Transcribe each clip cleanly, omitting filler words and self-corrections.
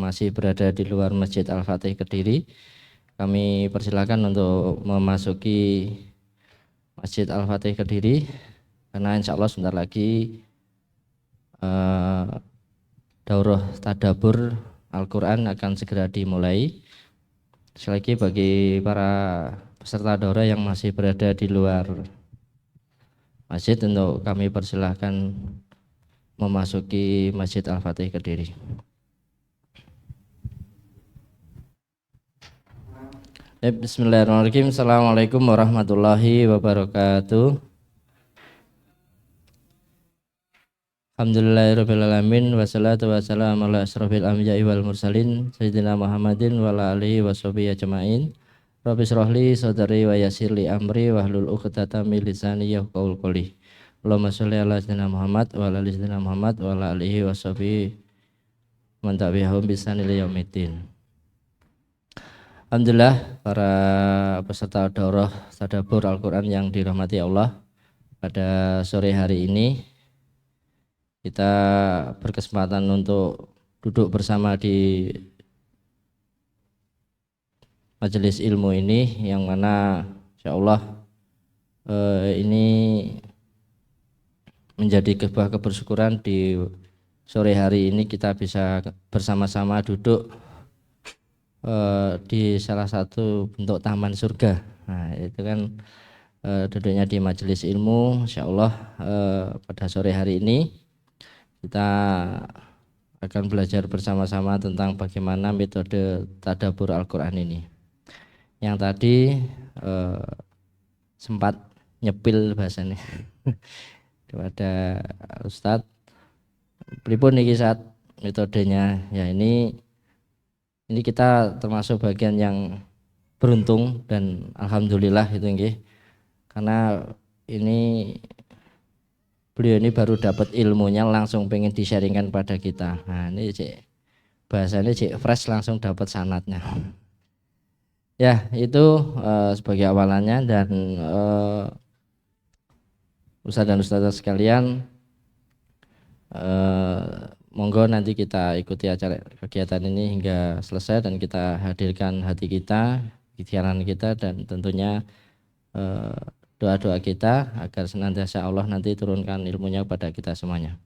masih berada di luar Masjid Al-Fatih Kediri, kami persilakan untuk memasuki Masjid Al-Fatih Kediri karena insya Allah sebentar lagi daurah tadabbur Al-Quran akan segera dimulai. Sekali lagi bagi para peserta daurah yang masih berada di luar masjid, untuk kami persilahkan memasuki Masjid Al-Fatih Kediri. Bismillahirrahmanirrahim. Assalamualaikum warahmatullahi wabarakatuh. Alhamdulillahirrabbilalamin. Wassalatu wassalamu ala asrofil anbiya'i wal mursalin Sayyidina Muhammadin wa ala alihi wa sahbihi ajma'in. Rabbi shrahli sadri wa yassirli amri wahlul 'uqdatam min lisani yafqahul qawli. Allahumma sholli ala sayyidina Muhammad wa ala ali sayyidina Muhammad wa ala alihi wa sahbihi man tabi'ahum bi ihsan ila yaumiddin. Alhamdulillah, para peserta daurah tadabbur Al-Quran yang dirahmati Allah, pada sore hari ini kita berkesempatan untuk duduk bersama di majelis ilmu ini, yang mana insya Allah ini menjadi sebuah kebersyukuran di sore hari ini kita bisa bersama-sama duduk di salah satu bentuk taman surga. Nah, itu kan duduknya di majelis ilmu. Insya Allah pada sore hari ini kita akan belajar bersama-sama tentang bagaimana metode tadabbur Al-Quran ini. Yang tadi sempat nyepil bahasanya kepada Ustadz, pripun niki saat metodenya. Ya, ini kita termasuk bagian yang beruntung dan alhamdulillah itu nggih. Karena ini beliau ini baru dapat ilmunya langsung pengen di-sharingkan pada kita. Nah, ini bahasanya fresh, langsung dapat sanatnya. Ya, itu sebagai awalannya. Dan Ustadz dan Ustadzah sekalian, monggo nanti kita ikuti acara kegiatan ini hingga selesai dan kita hadirkan hati kita, pikiran kita, dan tentunya doa-doa kita agar senantiasa Allah nanti turunkan ilmunya pada kita semuanya.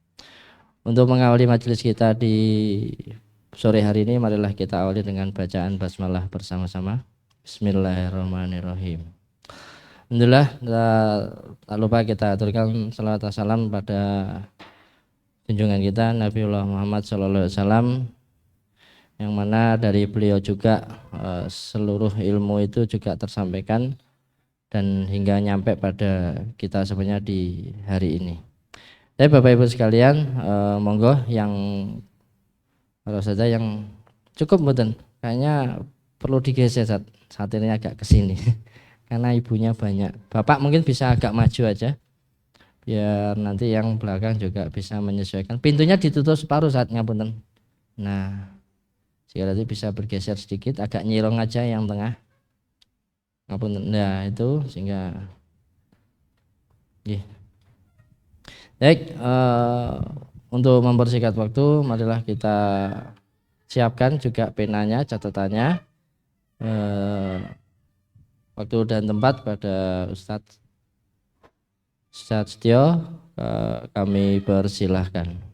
Untuk mengawali majelis kita di sore hari ini, marilah kita awali dengan bacaan basmalah bersama-sama. Bismillahirrahmanirrahim. Alhamdulillah, tak lupa kita aturkan salawat dan salam pada junjungan kita Nabiullah Muhammad SAW, yang mana dari beliau juga seluruh ilmu itu juga tersampaikan dan hingga nyampe pada kita sebenarnya di hari ini. Tapi Bapak Ibu sekalian, monggo yang kalau saja yang cukup mboten, kayaknya perlu digeser saat ini agak ke sini karena ibunya banyak. Bapak mungkin bisa agak maju aja biar nanti yang belakang juga bisa menyesuaikan. Pintunya ditutup separuh saat ngapunten. Nah, jika nanti bisa bergeser sedikit, agak nyirong aja yang tengah. Ngapunten. Nah, itu sehingga baik, untuk mempersingkat waktu, marilah kita siapkan juga penanya, catatannya, waktu dan tempat pada Ustadz Setio, kami persilahkan.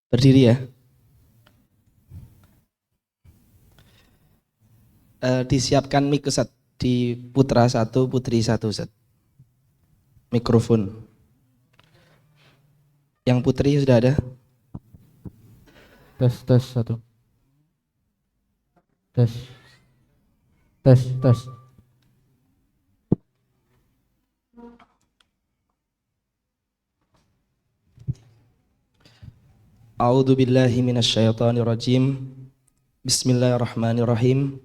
Berdiri ya. Disiapkan mic Ustaz di putra 1, putri 1 Ustaz. Mikrofon. Yang putri sudah ada? Tes 1. Tes. A'udzu billahi minasyaitonir rajim. Bismillahirrahmanirrahim.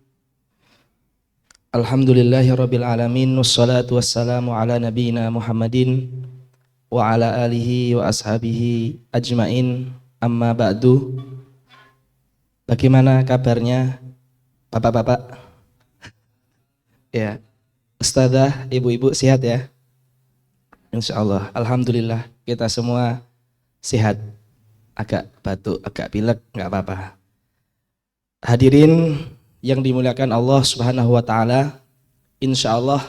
Alhamdulillahirabbil alamin wassalatu wassalamu ala nabiyyina Muhammadin wa ala alihi wa ashabihi ajmain. Amma ba'du. Bagaimana kabarnya Bapak-bapak? Ya. Ustazah, ibu-ibu sehat ya? Insyaallah. Alhamdulillah kita semua sehat. Agak batuk, agak pilek, nggak apa-apa. Hadirin yang dimuliakan Allah Subhanahu wa taala, insyaallah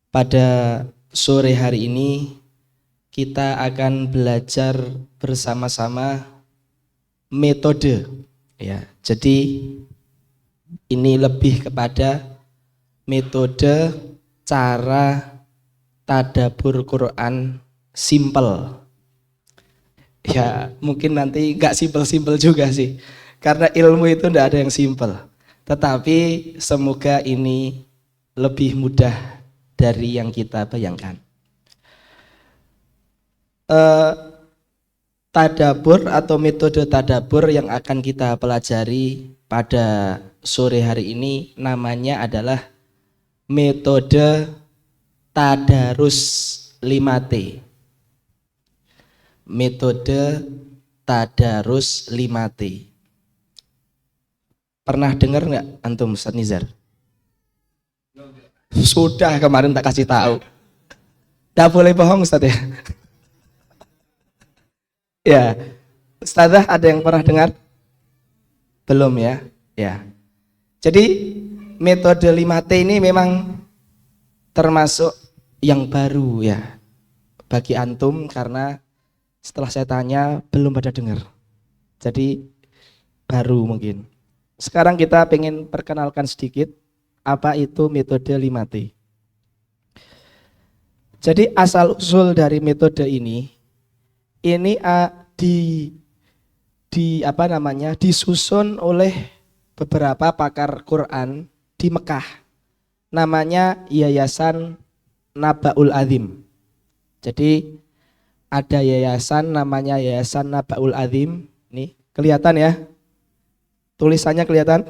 pada sore hari ini kita akan belajar bersama-sama metode ya. Jadi ini lebih kepada metode cara tadabbur Quran simple. Ya mungkin nanti nggak simpel-simpel juga sih, karena ilmu itu nggak ada yang simpel. Tetapi semoga ini lebih mudah dari yang kita bayangkan. Tadabur atau metode tadabur yang akan kita pelajari pada sore hari ini namanya adalah metode tadarus 5T. Metode tadarus 5T. Pernah dengar nggak antum Ustaz Nizar? Sudah, kemarin tak kasih tahu. Nggak boleh bohong Ustaz ya. Ya, Ustazah ada yang pernah dengar? Belum ya? Ya. Jadi metode 5T ini memang termasuk yang baru ya bagi antum, karena setelah saya tanya belum pada dengar. Jadi baru mungkin. Sekarang kita pengen perkenalkan sedikit apa itu metode 5T. Jadi asal usul dari metode ini disusun oleh beberapa pakar Quran di Mekah. Namanya Yayasan Nabaul Azim. Jadi ada yayasan namanya Yayasan Nabaul Azim. Nih, kelihatan ya? Tulisannya kelihatan?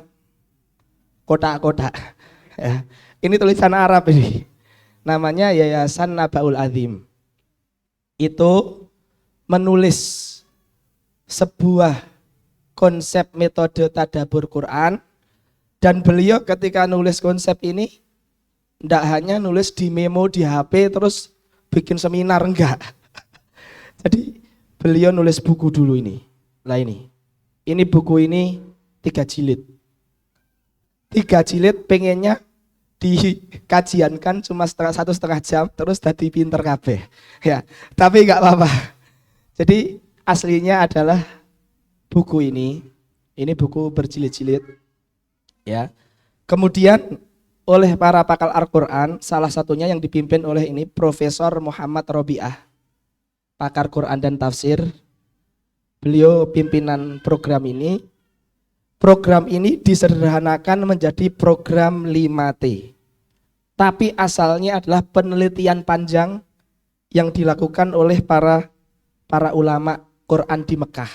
Kotak-kotak. Ya. Ini tulisan Arab ini. Namanya Yayasan Nabaul Azim. Itu menulis sebuah konsep metode tadabbur Quran, dan beliau ketika nulis konsep ini tidak hanya nulis di memo di HP terus bikin seminar, enggak. Jadi beliau nulis buku dulu ini. Nah ini buku ini 3 jilid. 3 jilid pengennya dikajiankan cuma 1,5 jam terus tadi pinter kabeh. Ya, tapi enggak apa-apa. Jadi aslinya adalah buku ini buku berjilid-jilid. Ya. Kemudian oleh para pakar Al-Quran, salah satunya yang dipimpin oleh ini Profesor Muhammad Robiah, pakar Quran dan tafsir. Beliau pimpinan program ini. Program ini disederhanakan menjadi program 5T. Tapi asalnya adalah penelitian panjang yang dilakukan oleh para ulama Quran di Mekah.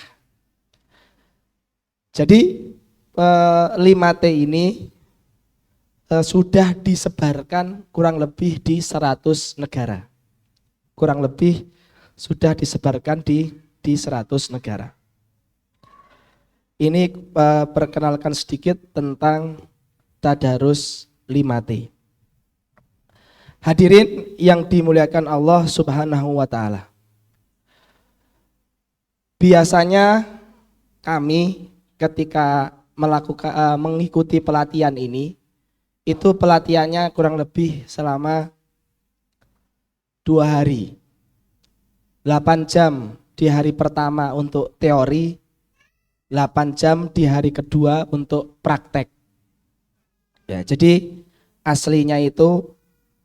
Jadi 5T ini sudah disebarkan kurang lebih di 100 negara. Kurang lebih sudah disebarkan di 100 negara. Ini perkenalkan sedikit tentang tadarus 5T. Hadirin yang dimuliakan Allah Subhanahu wa taala. Biasanya kami ketika mengikuti pelatihan ini, itu pelatihannya kurang lebih selama 2 hari. 8 jam di hari pertama untuk teori, 8 jam di hari kedua untuk praktek. Ya, jadi aslinya itu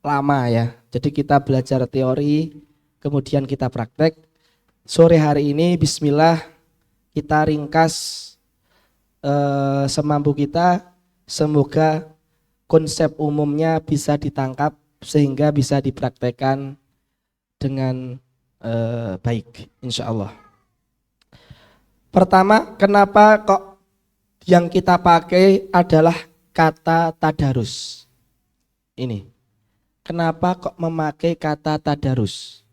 lama ya. Jadi kita belajar teori, kemudian kita praktek. Sore hari ini bismillah kita ringkas semampu kita. Semoga konsep umumnya bisa ditangkap sehingga bisa dipraktekkan dengan baik insya Allah. Pertama, kenapa kok yang kita pakai adalah kata tadarus? Ini, kenapa kok memakai kata tadarus?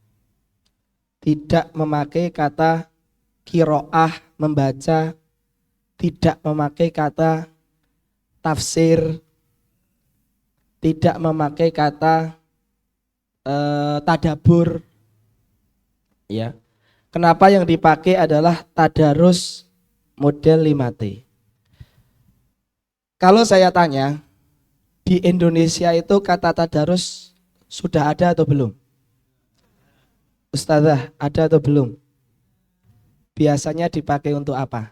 Tidak memakai kata kiroah, membaca, tidak memakai kata tafsir, tidak memakai kata tadabur. Ya. Kenapa yang dipakai adalah tadarus model 5T? Kalau saya tanya, di Indonesia itu kata tadarus sudah ada atau belum? Ustazah, ada atau belum? Biasanya dipakai untuk apa?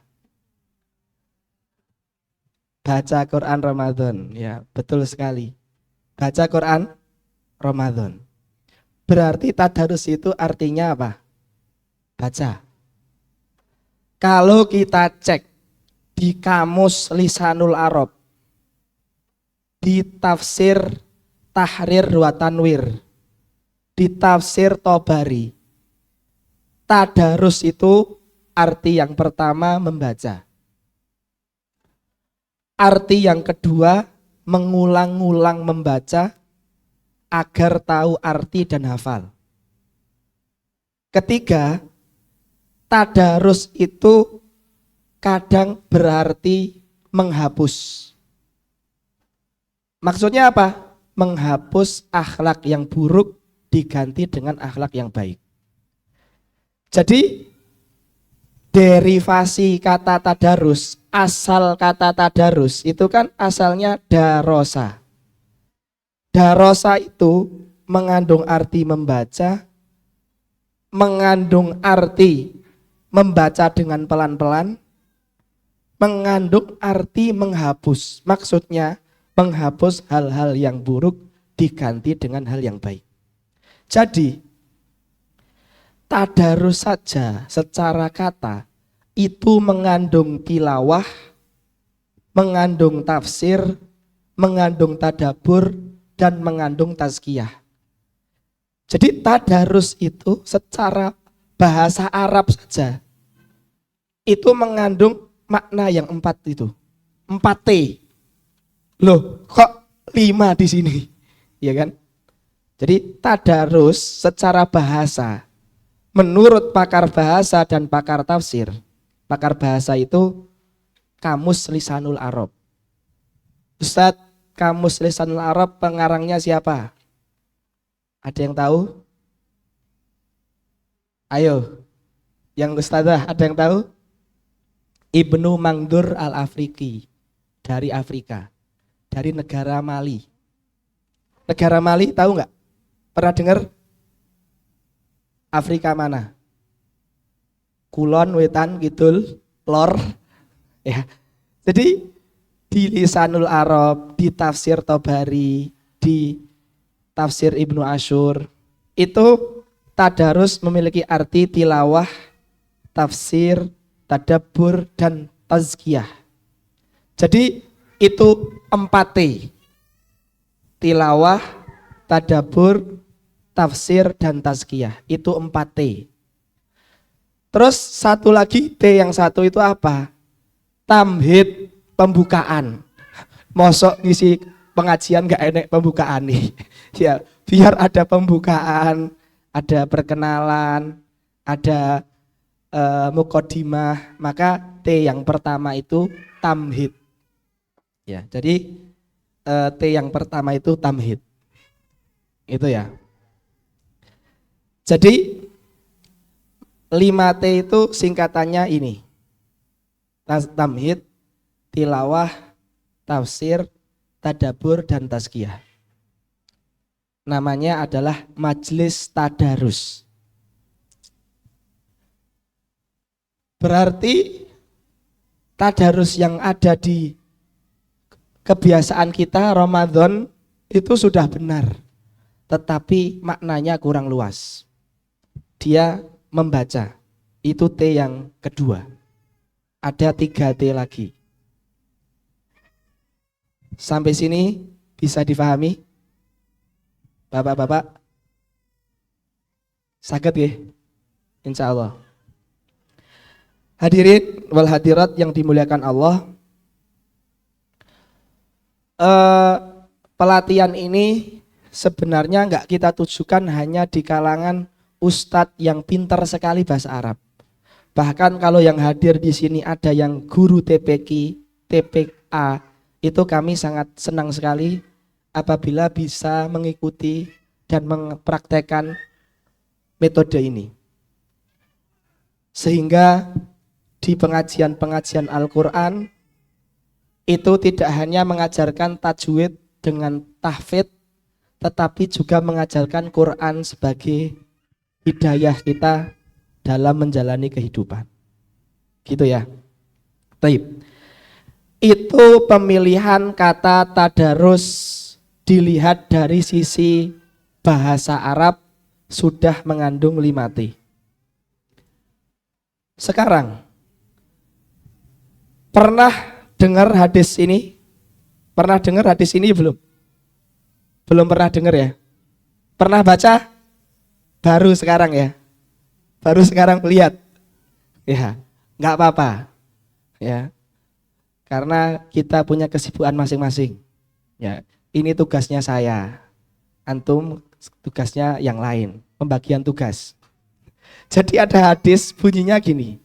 Baca Quran Ramadan. Ya, betul sekali. Baca Quran Ramadan. Berarti tadarus itu artinya apa? Baca. Kalau kita cek di kamus Lisanul Arab, di tafsir Tahrir wa Tanwir, di tafsir Tobari, tadarus itu arti yang pertama membaca. Arti yang kedua mengulang-ulang membaca agar tahu arti dan hafal. Ketiga, tadarus itu kadang berarti menghapus. Maksudnya apa? Menghapus akhlak yang buruk diganti dengan akhlak yang baik. Jadi derivasi kata tadarus, asal kata tadarus itu kan asalnya darosa. Darosa itu mengandung arti membaca, mengandung arti membaca dengan pelan-pelan, mengandung arti menghapus. Maksudnya menghapus hal-hal yang buruk diganti dengan hal yang baik. Jadi tadarus saja secara kata itu mengandung tilawah, mengandung tafsir, mengandung tadabur, dan mengandung tazkiyah. Jadi tadarus itu secara bahasa Arab saja itu mengandung makna yang 4 itu. 4T. Loh, kok 5 di sini? Ya kan? Jadi tadarus secara bahasa menurut pakar bahasa dan pakar tafsir. Pakar bahasa itu Kamus Lisanul Arab. Ustadz, Kamus Lisanul Arab pengarangnya siapa? Ada yang tahu? Ayo, yang Ustadzah ada yang tahu? Ibnu Mangdur Al-Afriki, dari Afrika, dari negara Mali. Negara Mali tahu nggak? Pernah dengar? Afrika mana? Kulon, Wetan, Kidul, Lor. Ya. Jadi di Lisanul Arab, di tafsir Tobari, di tafsir Ibnu Asyur, itu tadarus memiliki arti tilawah, tafsir, tadabbur, dan tazkiyah. Jadi itu 4T. Tilawah, tadabbur, tafsir, dan tazkiyah. Itu 4T. Terus satu lagi, T yang satu itu apa? Tamhid, pembukaan. Mosok ngisi pengajian gak enek pembukaan nih. Ya, biar ada pembukaan, ada perkenalan, ada mukodimah, maka T yang pertama itu tamhid. Ya, jadi T yang pertama itu tamhid. Itu ya. Jadi 5T itu singkatannya ini. Tamhid, tilawah, tafsir, tadabur, dan tazkiyah. Namanya adalah Majelis Tadarus. Berarti tadarus yang ada di kebiasaan kita Ramadan itu sudah benar, tetapi maknanya kurang luas. Dia membaca, itu T yang kedua. Ada 3T lagi. Sampai sini bisa difahami? Bapak-bapak? Saged ya? Insya Allah. Hadirin wal hadirat yang dimuliakan Allah, pelatihan ini sebenarnya enggak kita tujukan hanya di kalangan ustadz yang pintar sekali bahasa Arab. Bahkan kalau yang hadir di sini ada yang guru TPQ, TPA, itu kami sangat senang sekali apabila bisa mengikuti dan mempraktekkan metode ini. Sehingga di pengajian-pengajian Al-Quran itu tidak hanya mengajarkan tajwid dengan tahfidz, tetapi juga mengajarkan Quran sebagai hidayah kita dalam menjalani kehidupan. Gitu ya. Taib. Itu pemilihan kata tadarus dilihat dari sisi bahasa Arab sudah mengandung 5T. Sekarang pernah dengar hadis ini? Pernah dengar hadis ini belum? Belum pernah dengar ya? Pernah baca? Baru sekarang ya? Baru sekarang lihat? Ya, nggak apa-apa. Ya, karena kita punya kesibukan masing-masing. Ya, ini tugasnya saya. Antum tugasnya yang lain, pembagian tugas. Jadi ada hadis bunyinya gini.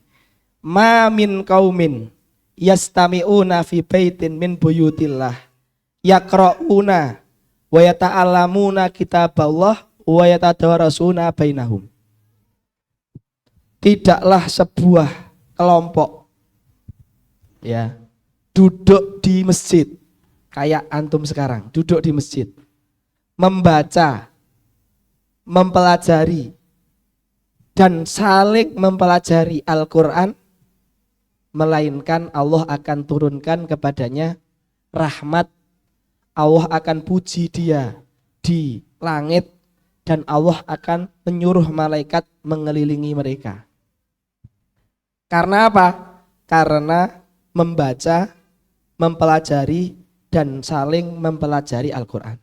Ma min qaumin yastami'una fi baitin min buyutillah yaqra'una wa yata'allamuna kitaballah wa yatadarasuna bainahum. Tidaklah sebuah kelompok ya duduk di masjid kayak antum sekarang, duduk di masjid membaca, mempelajari dan saling mempelajari Al-Quran, melainkan Allah akan turunkan kepadanya rahmat, Allah akan puji dia di langit, dan Allah akan menyuruh malaikat mengelilingi mereka. Karena apa? Karena membaca, mempelajari dan saling mempelajari Al-Quran.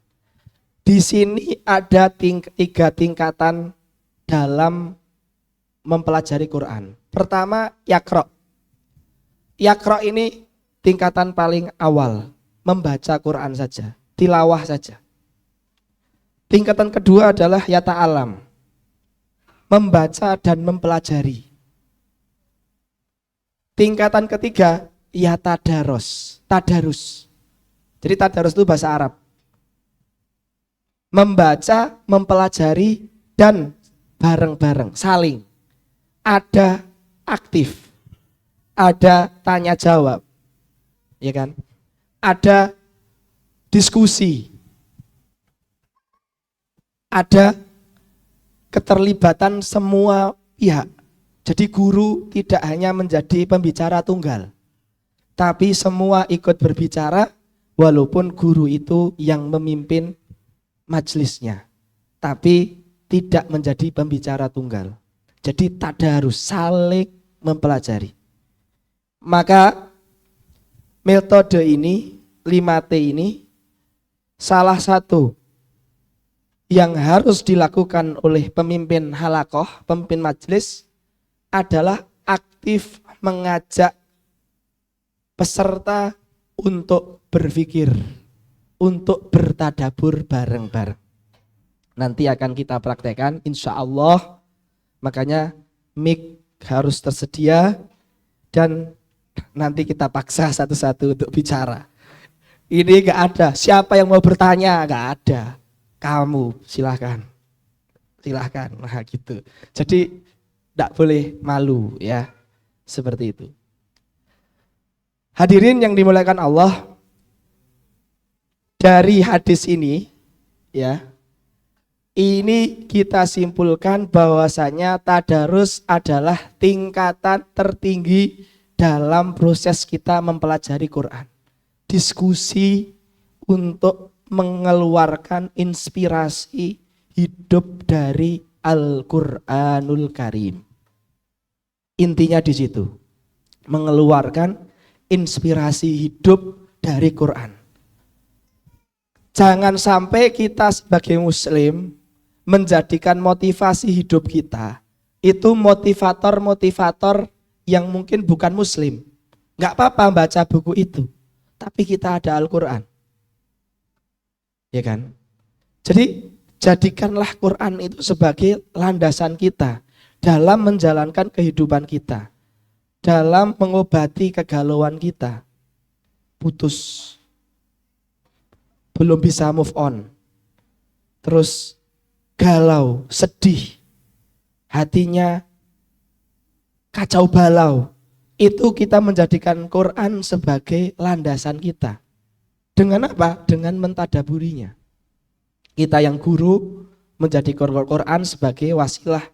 Di sini ada 3 tingkatan dalam mempelajari Quran. Pertama, yakro. Yakro ini tingkatan paling awal, membaca Quran saja, tilawah saja. Tingkatan kedua adalah yata'alam, membaca dan mempelajari. Tingkatan ketiga, yatadaros, tadarus. Jadi tadarus itu bahasa Arab. Membaca, mempelajari, dan bareng-bareng, saling. Ada aktif, ada tanya jawab, ya kan? Ada diskusi, ada keterlibatan semua pihak. Jadi guru tidak hanya menjadi pembicara tunggal, tapi semua ikut berbicara walaupun guru itu yang memimpin majelisnya, tapi tidak menjadi pembicara tunggal. Jadi tadarus, saling mempelajari. Maka metode ini, 5T ini, salah satu yang harus dilakukan oleh pemimpin halakoh, pemimpin majelis, adalah aktif mengajak peserta untuk berpikir, untuk bertadabur bareng-bareng. Nanti akan kita praktekkan insya Allah. Makanya mic harus tersedia dan nanti kita paksa satu-satu untuk bicara. Ini gak ada, siapa yang mau bertanya? Gak ada. Kamu silahkan. Silahkan, nah gitu. Jadi tidak boleh malu ya, seperti itu. Hadirin yang dimuliakan Allah, dari hadis ini ya, ini kita simpulkan bahwasanya tadarus adalah tingkatan tertinggi dalam proses kita mempelajari Quran. Diskusi untuk mengeluarkan inspirasi hidup dari Al-Qur'anul Karim. Intinya di situ, mengeluarkan inspirasi hidup dari Quran. Jangan sampai kita sebagai muslim menjadikan motivasi hidup kita itu motivator-motivator yang mungkin bukan muslim. Gak apa-apa baca buku itu, tapi kita ada Al-Quran, ya kan? Jadi jadikanlah Quran itu sebagai landasan kita dalam menjalankan kehidupan kita, dalam mengobati kegalauan kita, putus, belum bisa move on, terus galau, sedih, hatinya kacau balau. Itu kita menjadikan Quran sebagai landasan kita. Dengan apa? Dengan mentadaburinya. Kita yang guru menjadikan Quran sebagai wasilah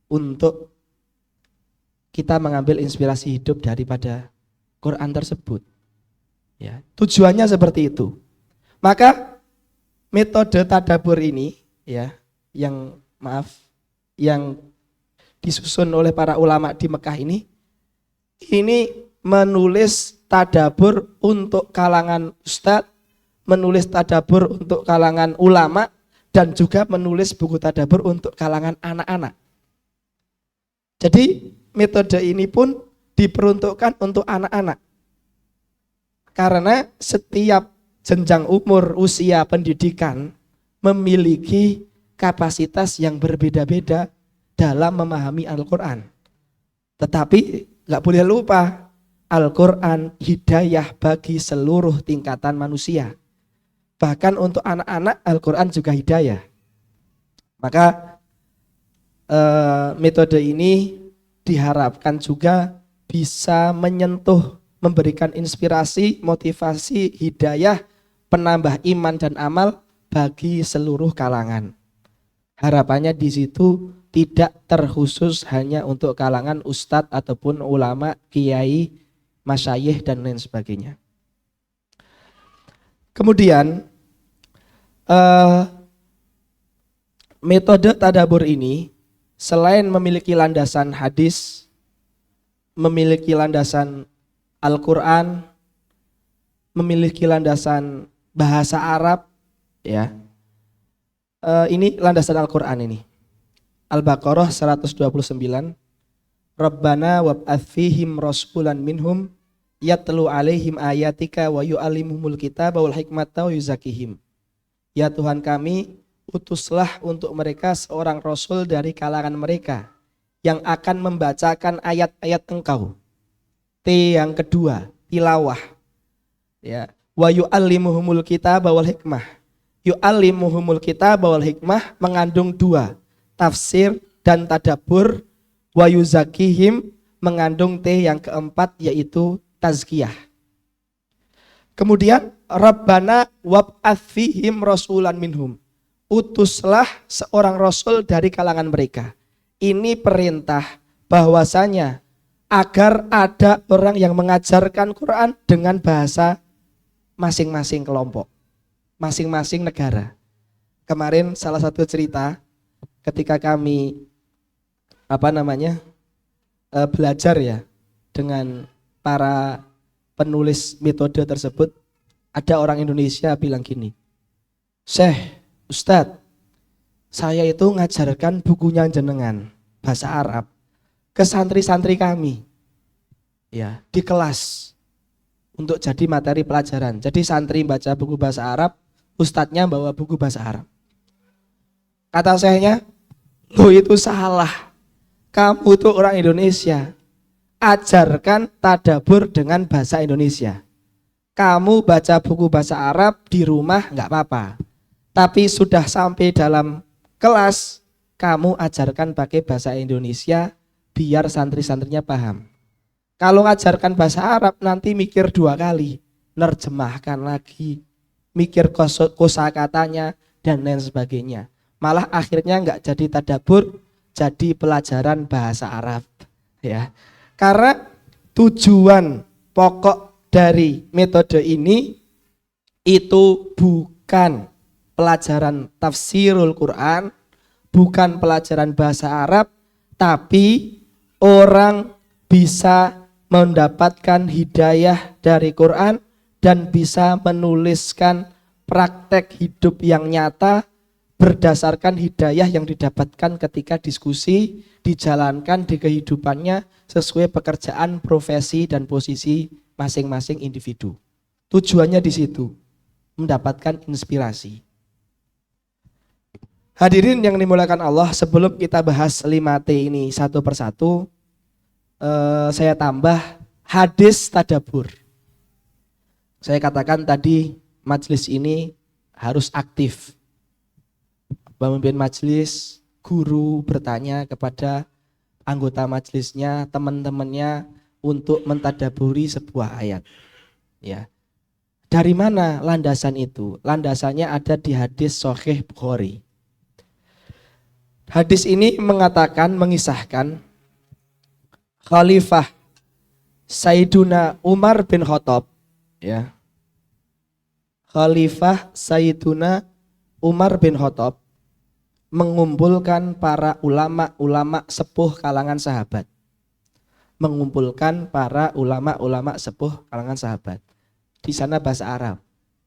untuk kita mengambil inspirasi hidup daripada Quran tersebut. Ya, tujuannya seperti itu. Maka metode tadabur ini ya, yang maaf yang disusun oleh para ulama di Mekah ini menulis tadabur untuk kalangan ustadz, menulis tadabur untuk kalangan ulama, dan juga menulis buku tadabur untuk kalangan anak-anak. Jadi metode ini pun diperuntukkan untuk anak-anak. Karena setiap jenjang umur usia pendidikan memiliki kapasitas yang berbeda-beda dalam memahami Al-Quran. Tetapi gak boleh lupa, Al-Quran hidayah bagi seluruh tingkatan manusia. Bahkan untuk anak-anak Al-Quran juga hidayah. Maka metode ini diharapkan juga bisa menyentuh, memberikan inspirasi, motivasi, hidayah, penambah iman dan amal bagi seluruh kalangan. Harapannya di situ tidak terkhusus hanya untuk kalangan ustadz ataupun ulama, kiai, masyayikh dan lain sebagainya. Kemudian metode tadabbur ini selain memiliki landasan hadis, memiliki landasan Al-Quran, memiliki landasan bahasa Arab, ya. Ini landasan Al-Quran ini. Al-Baqarah 129. Rabbana wab'ats fihim rasulan minhum yatlu alaihim ayatika wa yu'allimuhumul kitaba wal hikmata wa yuzakihim. Ya Tuhan kami, utuslah untuk mereka seorang rasul dari kalangan mereka yang akan membacakan ayat-ayat Engkau. T yang kedua, tilawah. Ya, wa yu'allimuhumul kitaba wal hikmah. Yu'allimuhumul kitaba wal hikmah mengandung dua, tafsir dan tadabbur. Wa yuzakihim mengandung T yang keempat, yaitu tazkiyah. Kemudian Rabbana wab'ats fihim rasulan minhum. Utuslah seorang rasul dari kalangan mereka. Ini perintah bahwasanya agar ada orang yang mengajarkan Quran dengan bahasa masing-masing kelompok, masing-masing negara. Kemarin salah satu cerita ketika kami belajar ya dengan para penulis metode tersebut, ada orang Indonesia bilang gini, Syekh, Ustadz, saya itu ngajarkan bukunya jenengan bahasa Arab ke santri-santri kami ya di kelas untuk jadi materi pelajaran. Jadi santri baca buku bahasa Arab, ustadznya bawa buku bahasa Arab. Kata syekhnya, lo itu salah. Kamu tuh orang Indonesia, ajarkan tadabbur dengan bahasa Indonesia. Kamu baca buku bahasa Arab di rumah nggak apa-apa, tapi sudah sampai dalam kelas, kamu ajarkan pakai bahasa Indonesia biar santri-santrinya paham. Kalau ngajarkan bahasa Arab nanti mikir dua kali, nerjemahkan lagi, mikir kosakatanya dan lain sebagainya. Malah akhirnya nggak jadi tadabbur, jadi pelajaran bahasa Arab, ya. Karena tujuan pokok dari metode ini itu bukan pelajaran tafsirul Quran, bukan pelajaran bahasa Arab, tapi orang bisa mendapatkan hidayah dari Quran dan bisa menuliskan praktek hidup yang nyata berdasarkan hidayah yang didapatkan ketika diskusi dijalankan di kehidupannya sesuai pekerjaan, profesi dan posisi masing-masing individu. Tujuannya di situ, mendapatkan inspirasi. Hadirin yang dimuliakan Allah, sebelum kita bahas 5T ini satu persatu, saya tambah hadis tadabbur. Saya katakan tadi majelis ini harus aktif. Pemimpin majelis, guru bertanya kepada anggota majelisnya, teman-temannya untuk mentadaburi sebuah ayat. Ya. Dari mana landasan itu? Landasannya ada di hadis Sahih Bukhari. Hadis ini mengatakan, mengisahkan Khalifah Sayyiduna Umar bin Khattab, ya. Khalifah Sayyiduna Umar bin Khattab mengumpulkan para ulama-ulama sepuh kalangan sahabat. Mengumpulkan para ulama-ulama sepuh kalangan sahabat. Di sana bahasa Arab,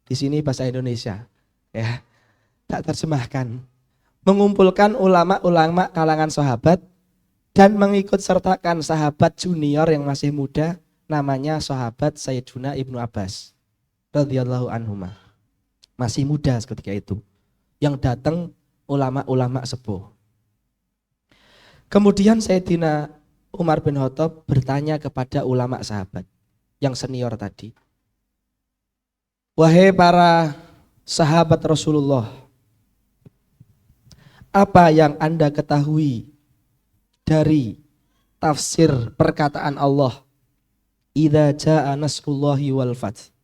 di sini bahasa Indonesia. Ya, tak terjemahkan. Mengumpulkan ulama-ulama kalangan sahabat dan mengikut sertakan sahabat junior yang masih muda, namanya sahabat Sayyiduna Ibnu Abbas radhiyallahu anhuma. Masih muda ketika itu. Yang datang ulama-ulama sepuh. Kemudian Sayyidina Umar bin Khattab bertanya kepada ulama sahabat yang senior tadi. Wahai para sahabat Rasulullah, apa yang Anda ketahui dari tafsir perkataan Allah, idza jaa nasrullahi wal fath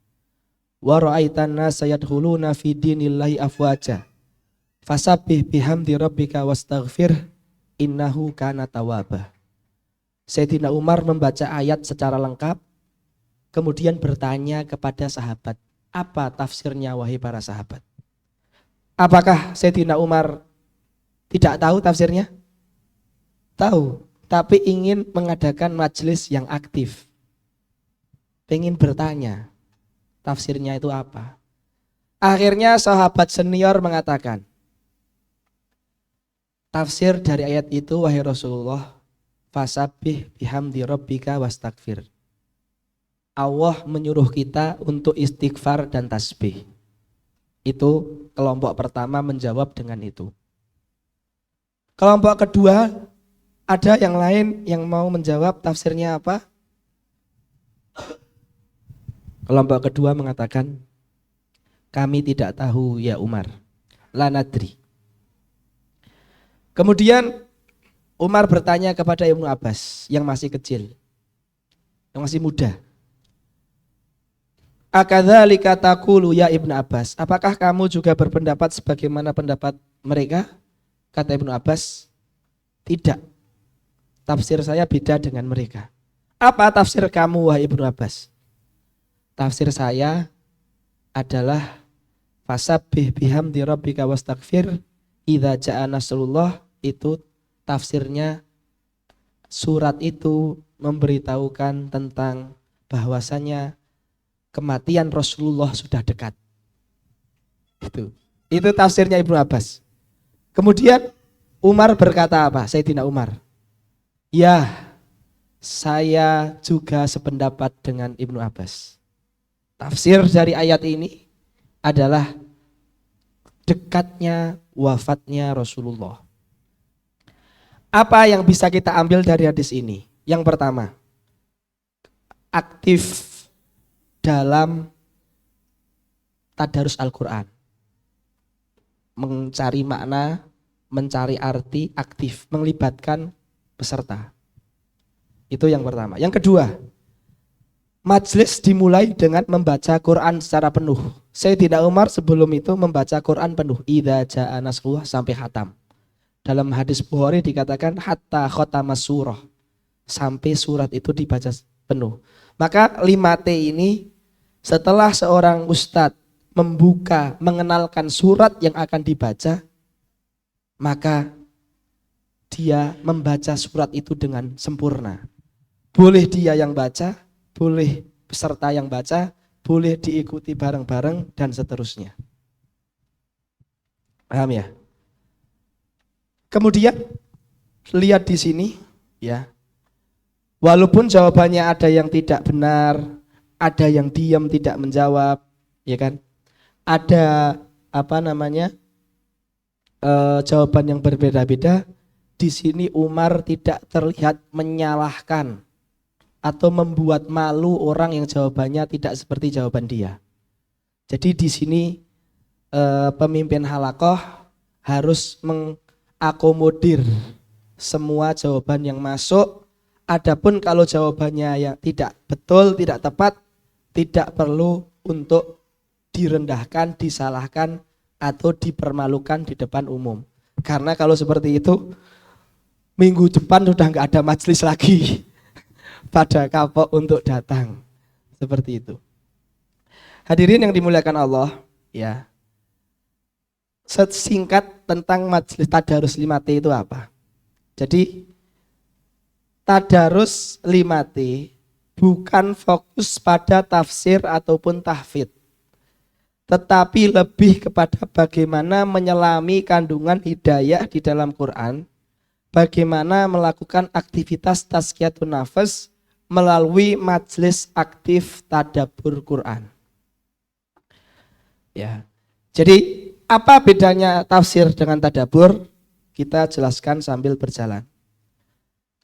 wa ra'aitan nasa yadkhuluna fi dinillahi afwaja fasabbih bihamdi rabbika wastaghfir innahu kana tawwaba. Sayyidina Umar membaca ayat secara lengkap, kemudian bertanya kepada sahabat, apa tafsirnya wahai para sahabat? Apakah Sayyidina Umar tidak tahu tafsirnya? Tahu, tapi ingin mengadakan majelis yang aktif. Pengen bertanya, tafsirnya itu apa? Akhirnya sahabat senior mengatakan, tafsir dari ayat itu wahai Rasulullah, fasabbih bihamdi rabbika wastaghfir. Allah menyuruh kita untuk istighfar dan tasbih. Itu kelompok pertama menjawab dengan itu. Kelompok kedua, ada yang lain yang mau menjawab tafsirnya apa? Kelompok kedua mengatakan, kami tidak tahu ya Umar, la nadri. Kemudian Umar bertanya kepada Ibnu Abbas yang masih kecil, yang masih muda. Akadzalika taqulu ya Ibnu Abbas, apakah kamu juga berpendapat sebagaimana pendapat mereka? Kata Ibnu Abbas, tidak. Tafsir saya beda dengan mereka. Apa tafsir kamu wahai Ibnu Abbas? Tafsir saya adalah fasabbih bihamdi rabbika wastaghfir idza jaa nasrullah. Itu tafsirnya, surat itu memberitahukan tentang bahwasanya kematian Rasulullah sudah dekat. Itu tafsirnya Ibnu Abbas. Kemudian Umar berkata apa? Sayyidina Umar, ya saya juga sependapat dengan Ibnu Abbas. Tafsir dari ayat ini adalah dekatnya wafatnya Rasulullah. Apa yang bisa kita ambil dari hadis ini? Yang pertama, aktif dalam tadarus Al-Quran. Mencari makna, mencari arti, aktif, melibatkan peserta. Itu yang pertama. Yang kedua, majelis dimulai dengan membaca Quran secara penuh. Sayyidina Umar sebelum itu membaca Quran penuh. Idza jaa nasrullah sampai khatam. Dalam hadis Bukhari dikatakan hatta khatamas surah. Sampai surat itu dibaca penuh. Maka 5T ini setelah seorang ustadz membuka, mengenalkan surat yang akan dibaca, maka dia membaca surat itu dengan sempurna. Boleh dia yang baca, boleh peserta yang baca, boleh diikuti bareng-bareng dan seterusnya. Paham ya? Kemudian lihat di sini ya. Walaupun jawabannya ada yang tidak benar, ada yang diam tidak menjawab, ya kan? Ada jawaban yang berbeda-beda. Di sini Umar tidak terlihat menyalahkan atau membuat malu orang yang jawabannya tidak seperti jawaban dia. Jadi di sini pemimpin halaqah harus mengakomodir semua jawaban yang masuk. Adapun kalau jawabannya yang tidak betul, tidak tepat, tidak perlu untuk direndahkan, disalahkan atau dipermalukan di depan umum. Karena kalau seperti itu minggu depan sudah nggak ada majelis lagi pada kapok untuk datang. Seperti itu. Hadirin yang dimuliakan Allah, ya. singkat tentang majelis tadarus 5T itu apa. Jadi tadarus 5T bukan fokus pada tafsir ataupun tahfidz, tetapi lebih kepada bagaimana menyelami kandungan hidayah di dalam Quran, bagaimana melakukan aktivitas tazkiyatun nafas melalui majelis aktif tadabbur Quran. Ya. Jadi apa bedanya tafsir dengan tadabbur? Kita jelaskan sambil berjalan.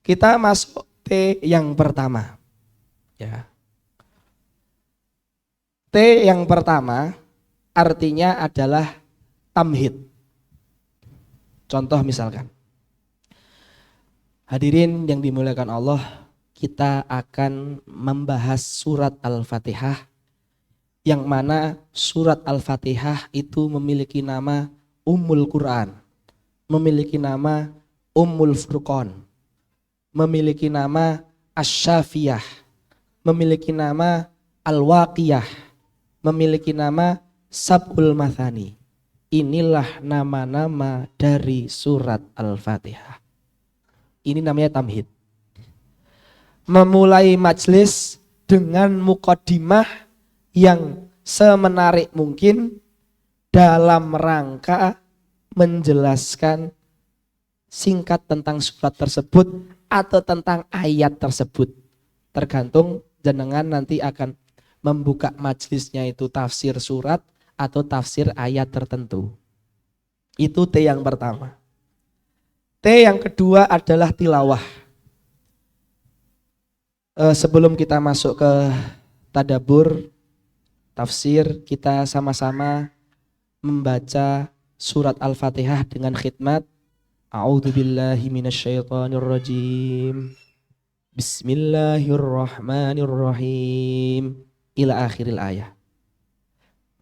Kita masuk T yang pertama. Ya. T yang pertama artinya adalah tamhid. Contoh misalkan, hadirin yang dimuliakan Allah, kita akan membahas surat Al-Fatihah, yang mana surat Al-Fatihah itu memiliki nama Ummul Quran, memiliki nama Ummul Furqan, memiliki nama Asy-Syafiyah, memiliki nama Al-Waqiyah, memiliki nama Sab'ul Mathani. Inilah nama-nama dari surat Al-Fatihah. Ini namanya tamhid. Memulai majlis dengan muqaddimah yang semenarik mungkin dalam rangka menjelaskan singkat tentang surat tersebut atau tentang ayat tersebut. Tergantung jenengan nanti akan membuka majelisnya itu tafsir surat atau tafsir ayat tertentu. Itu T yang pertama. T yang kedua adalah tilawah. Sebelum kita masuk ke tadabbur, tafsir, kita sama-sama membaca surat Al-Fatihah dengan khidmat. A'udzubillahi minasyaitonirrajim. Bismillahirrahmanirrahim. Ila akhiril ayah.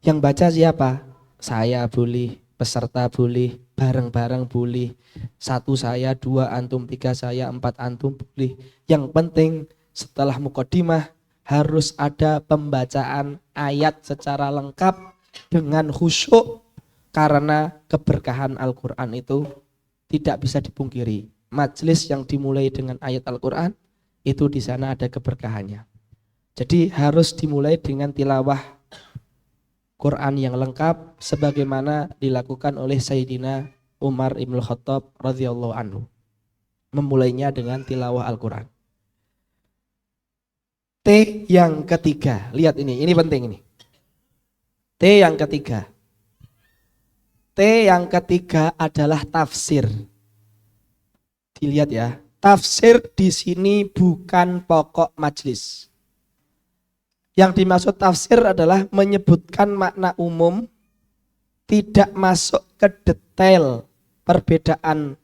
Yang baca siapa? Saya boleh, peserta boleh, bareng-bareng boleh. Satu saya, dua antum, tiga saya, empat antum boleh. Yang penting setelah muqaddimah harus ada pembacaan ayat secara lengkap dengan khusyuk, karena keberkahan Al-Quran itu tidak bisa dipungkiri. Majelis yang dimulai dengan ayat Al-Quran itu di sana ada keberkahannya. Jadi harus dimulai dengan tilawah Quran yang lengkap sebagaimana dilakukan oleh Sayyidina Umar Ibn Khattab radhiyallahu anhu. Memulainya dengan tilawah Al-Quran. T yang ketiga, lihat ini penting ini. T yang ketiga. T yang ketiga adalah tafsir. Dilihat ya, tafsir di sini bukan pokok majelis. Yang dimaksud tafsir adalah menyebutkan makna umum, tidak masuk ke detail perbedaan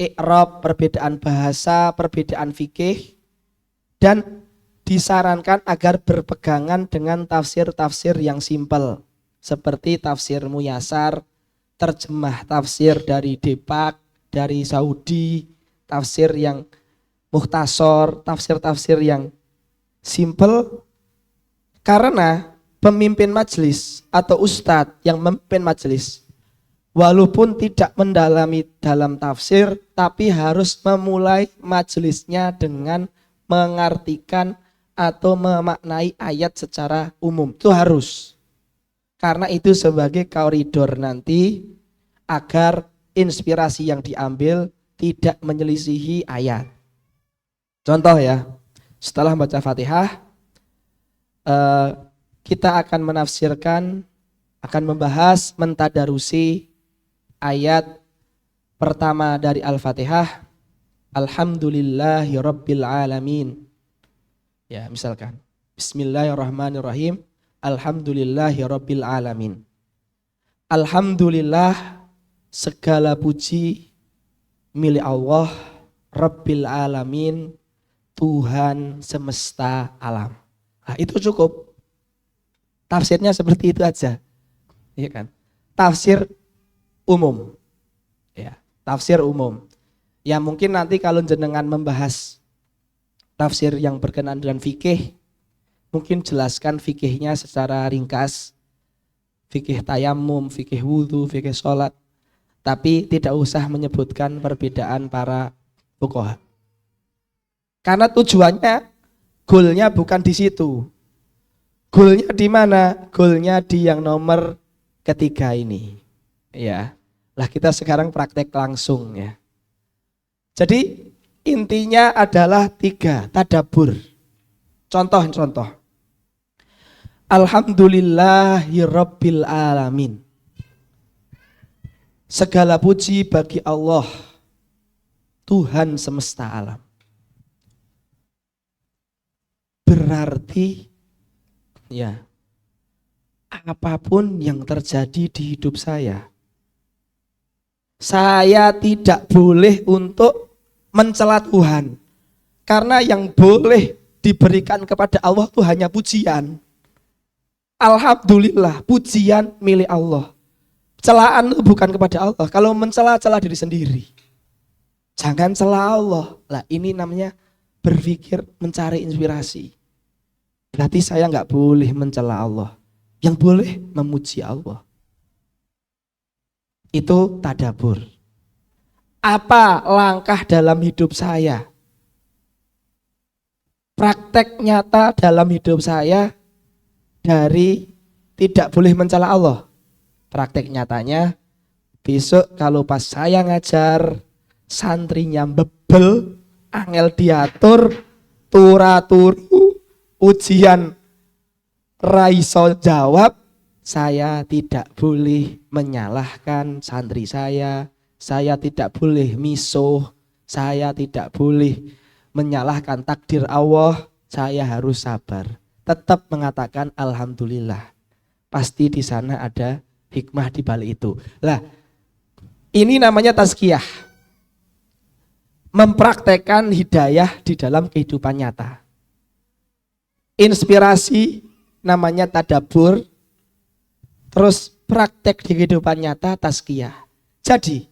i'rab, perbedaan bahasa, perbedaan fikih, dan disarankan agar berpegangan dengan tafsir-tafsir yang simpel seperti tafsir Muyasar, terjemah tafsir dari Depak, dari Saudi, tafsir yang mukhtasar, tafsir-tafsir yang simpel. Karena pemimpin majelis atau ustadz yang memimpin majelis, walaupun tidak mendalami dalam tafsir, tapi harus memulai majelisnya dengan mengartikan atau memaknai ayat secara umum. Itu harus. Karena itu sebagai koridor nanti agar inspirasi yang diambil tidak menyelisihi ayat. Contoh ya, setelah baca Fatihah, kita akan menafsirkan, akan membahas, mentadarusi ayat pertama dari Al-Fatihah. Alhamdulillahi Rabbil Alamin. Ya, misalkan Bismillahirrahmanirrahim. Alhamdulillahi Rabbil Alamin. Alhamdulillah, segala puji milik Allah Rabbil Alamin, Tuhan semesta alam. Nah, itu cukup. Tafsirnya seperti itu aja. Iya kan? Tafsir umum. Ya, tafsir umum. Ya mungkin nanti kalau jenengan membahas tafsir yang berkenaan dengan fikih, mungkin jelaskan fikihnya secara ringkas. fikih tayamum, fikih wudhu, fikih sholat. Tapi tidak usah menyebutkan perbedaan para fuqaha. Karena tujuannya, goalnya bukan di situ. Goalnya di mana? Goalnya di yang nomor ketiga ini. Ya, lah kita sekarang praktek langsung ya. Jadi intinya adalah 3, tadabbur. Contoh-contoh. Alhamdulillahirabbil alamin. Segala puji bagi Allah, Tuhan semesta alam. Berarti ya, apapun yang terjadi di hidup saya tidak boleh untuk mencela Tuhan. Karena yang boleh diberikan kepada Allah itu hanya pujian. Alhamdulillah, pujian milik Allah. Celaan itu bukan kepada Allah. Kalau mencela diri sendiri. Jangan cela Allah. Lah ini namanya berpikir mencari inspirasi. Berarti saya nggak boleh mencela Allah. Yang boleh memuji Allah. Itu tadabbur. Apa langkah dalam hidup saya? Praktek nyata dalam hidup saya dari tidak boleh mencela Allah. Praktek nyatanya, besok kalau pas saya ngajar, santrinya bebel, angel diatur, turu, ujian raiso jawab, saya tidak boleh menyalahkan santri saya tidak boleh misuh, saya tidak boleh menyalahkan takdir Allah, saya harus sabar. Tetap mengatakan alhamdulillah. Pasti di sana ada hikmah di balik itu. Lah, ini namanya tazkiyah. Mempraktekkan hidayah di dalam kehidupan nyata. Inspirasi namanya tadabbur. Terus praktek di kehidupan nyata tazkiyah. Jadi,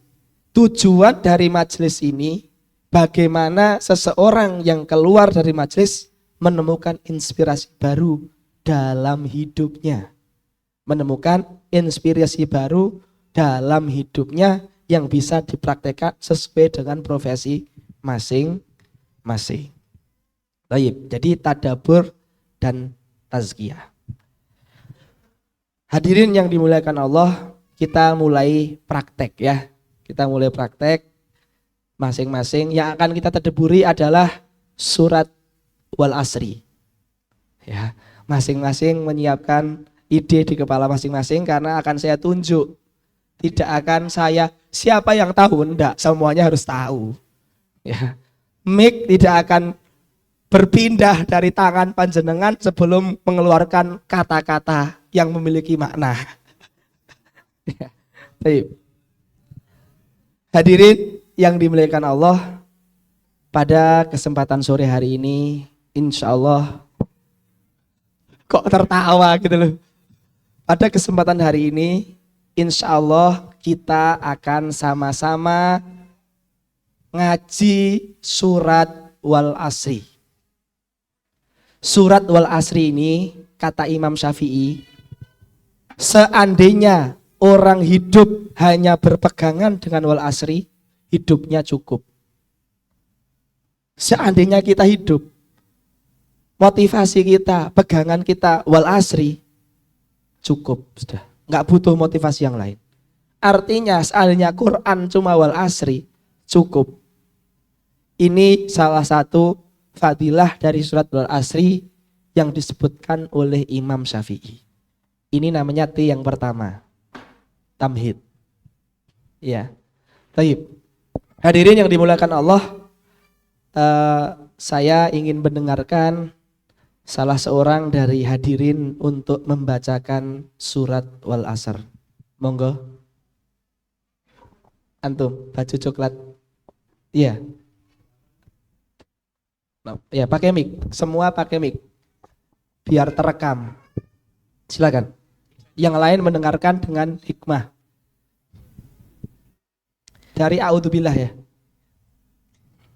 tujuan dari majelis ini bagaimana seseorang yang keluar dari majelis menemukan inspirasi baru dalam hidupnya. Menemukan inspirasi baru dalam hidupnya yang bisa dipraktekkan sesuai dengan profesi masing-masing. Baik, jadi tadabbur dan tazkiyah. Hadirin yang dimuliakan Allah, kita mulai praktek ya. Kita mulai praktek masing-masing. Yang akan kita tadabburi adalah surat wal asri. Ya, masing-masing menyiapkan ide di kepala masing-masing karena akan saya tunjuk. Tidak akan saya siapa yang tahu, enggak, semuanya harus tahu. Ya. Mic tidak akan berpindah dari tangan panjenengan sebelum mengeluarkan kata-kata yang memiliki makna. Ya. Baik. Hadirin yang dimuliakan Allah, pada kesempatan sore hari ini insya Allah kok tertawa gitu loh. Pada kesempatan hari ini, insya Allah kita akan sama-sama ngaji surat wal asri. Surat wal asri ini, kata Imam Syafi'i, seandainya orang hidup hanya berpegangan dengan wal asri, hidupnya cukup. Seandainya kita hidup, motivasi kita, pegangan kita wal asri, cukup sudah, nggak butuh motivasi yang lain. Artinya seandainya Quran cuma wal asri, cukup. Ini salah satu fadilah dari surat wal asri yang disebutkan oleh Imam Syafi'i. Ini namanya T yang pertama, tamhid. Ya, baik. Hadirin yang dimuliakan Allah, saya ingin mendengarkan salah seorang dari hadirin untuk membacakan surat wal asr. Monggo. Antum, baju coklat. Iya. Ya, pakai mic. Semua pakai mic. Biar terekam. Silakan. Yang lain mendengarkan dengan hikmah. Dari a'udzubillah ya.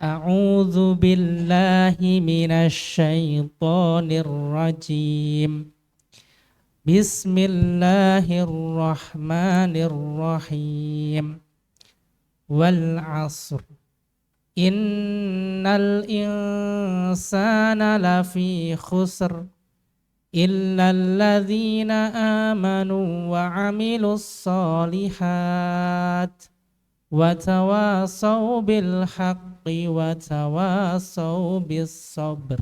A'udzu billahi minasy syaithanir rajim. Bismillahirrahmanirrahim. Wal 'asr. Innal insana lafi khusr illal ladzina amanu wa 'amilus shalihat wa tawasaw bil haqqi wa tawasaw bis sabr.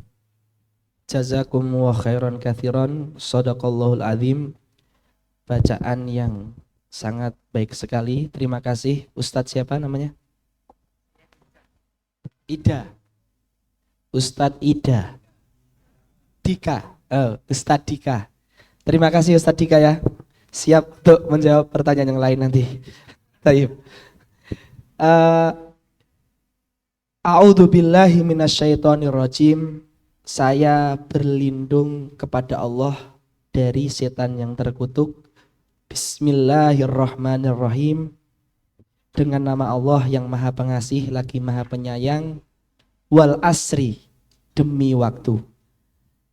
Jazakumullah khairan katsiran. Shadaqallahul azim. Bacaan yang sangat baik sekali. Terima kasih. Ustadz siapa namanya? Ida. Ustadz Ida. Dika. Ustadz Dika. Terima kasih Ustadz Dika ya. Siap untuk menjawab pertanyaan yang lain nanti. Taib. A'udzubillahi minasyaitonirrajim. Saya berlindung kepada Allah dari setan yang terkutuk. Bismillahirrahmanirrahim. Dengan nama Allah yang Maha Pengasih lagi Maha Penyayang. Wal asri, demi waktu.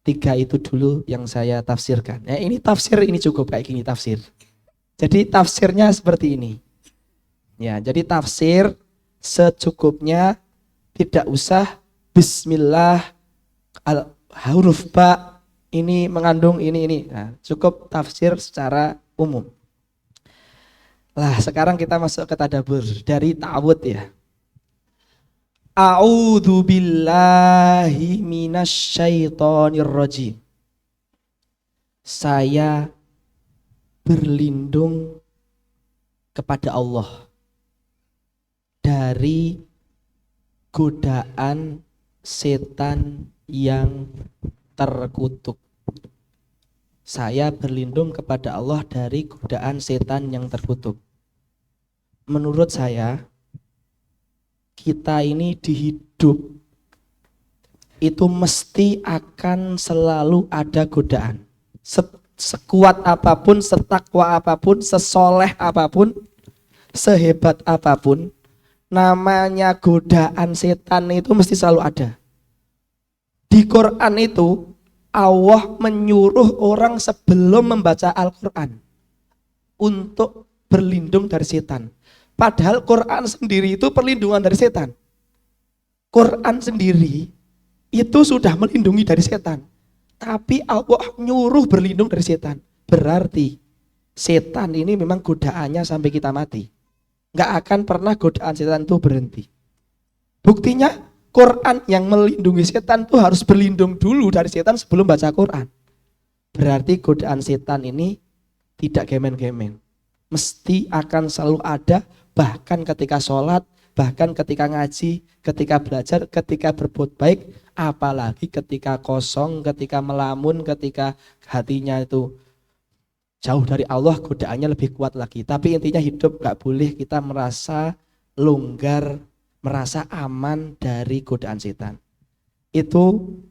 3 itu dulu yang saya tafsirkan. Ini tafsir, ini cukup kayak gini tafsir. Jadi tafsirnya seperti ini. Ya, jadi tafsir secukupnya, tidak usah bismillah huruf ba ini mengandung ini. Nah, cukup tafsir secara umum. Lah, sekarang kita masuk ke tadabbur dari ta'awud ya. A'udzu billahi minasyaitonir rajim. Saya berlindung kepada Allah dari godaan setan yang terkutuk. Saya berlindung kepada Allah dari godaan setan yang terkutuk. Menurut saya, kita ini di hidup itu mesti akan selalu ada godaan. Sekuat apapun, setakwa apapun, sesoleh apapun, sehebat apapun, namanya godaan setan itu mesti selalu ada. Di Quran itu Allah menyuruh orang sebelum membaca Al-Quran untuk berlindung dari setan. Padahal Quran sendiri itu perlindungan dari setan. Quran sendiri itu sudah melindungi dari setan. Tapi Allah nyuruh berlindung dari setan. Berarti setan ini memang godaannya sampai kita mati. Nggak akan pernah godaan setan itu berhenti. Buktinya Quran yang melindungi setan itu harus berlindung dulu dari setan sebelum baca Quran. Berarti godaan setan ini tidak gemen-gemen. Mesti akan selalu ada, bahkan ketika sholat, bahkan ketika ngaji, ketika belajar, ketika berbuat baik, apalagi ketika kosong, ketika melamun, ketika hatinya itu jauh dari Allah, godaannya lebih kuat lagi. Tapi intinya hidup gak boleh kita merasa longgar, merasa aman dari godaan setan. Itu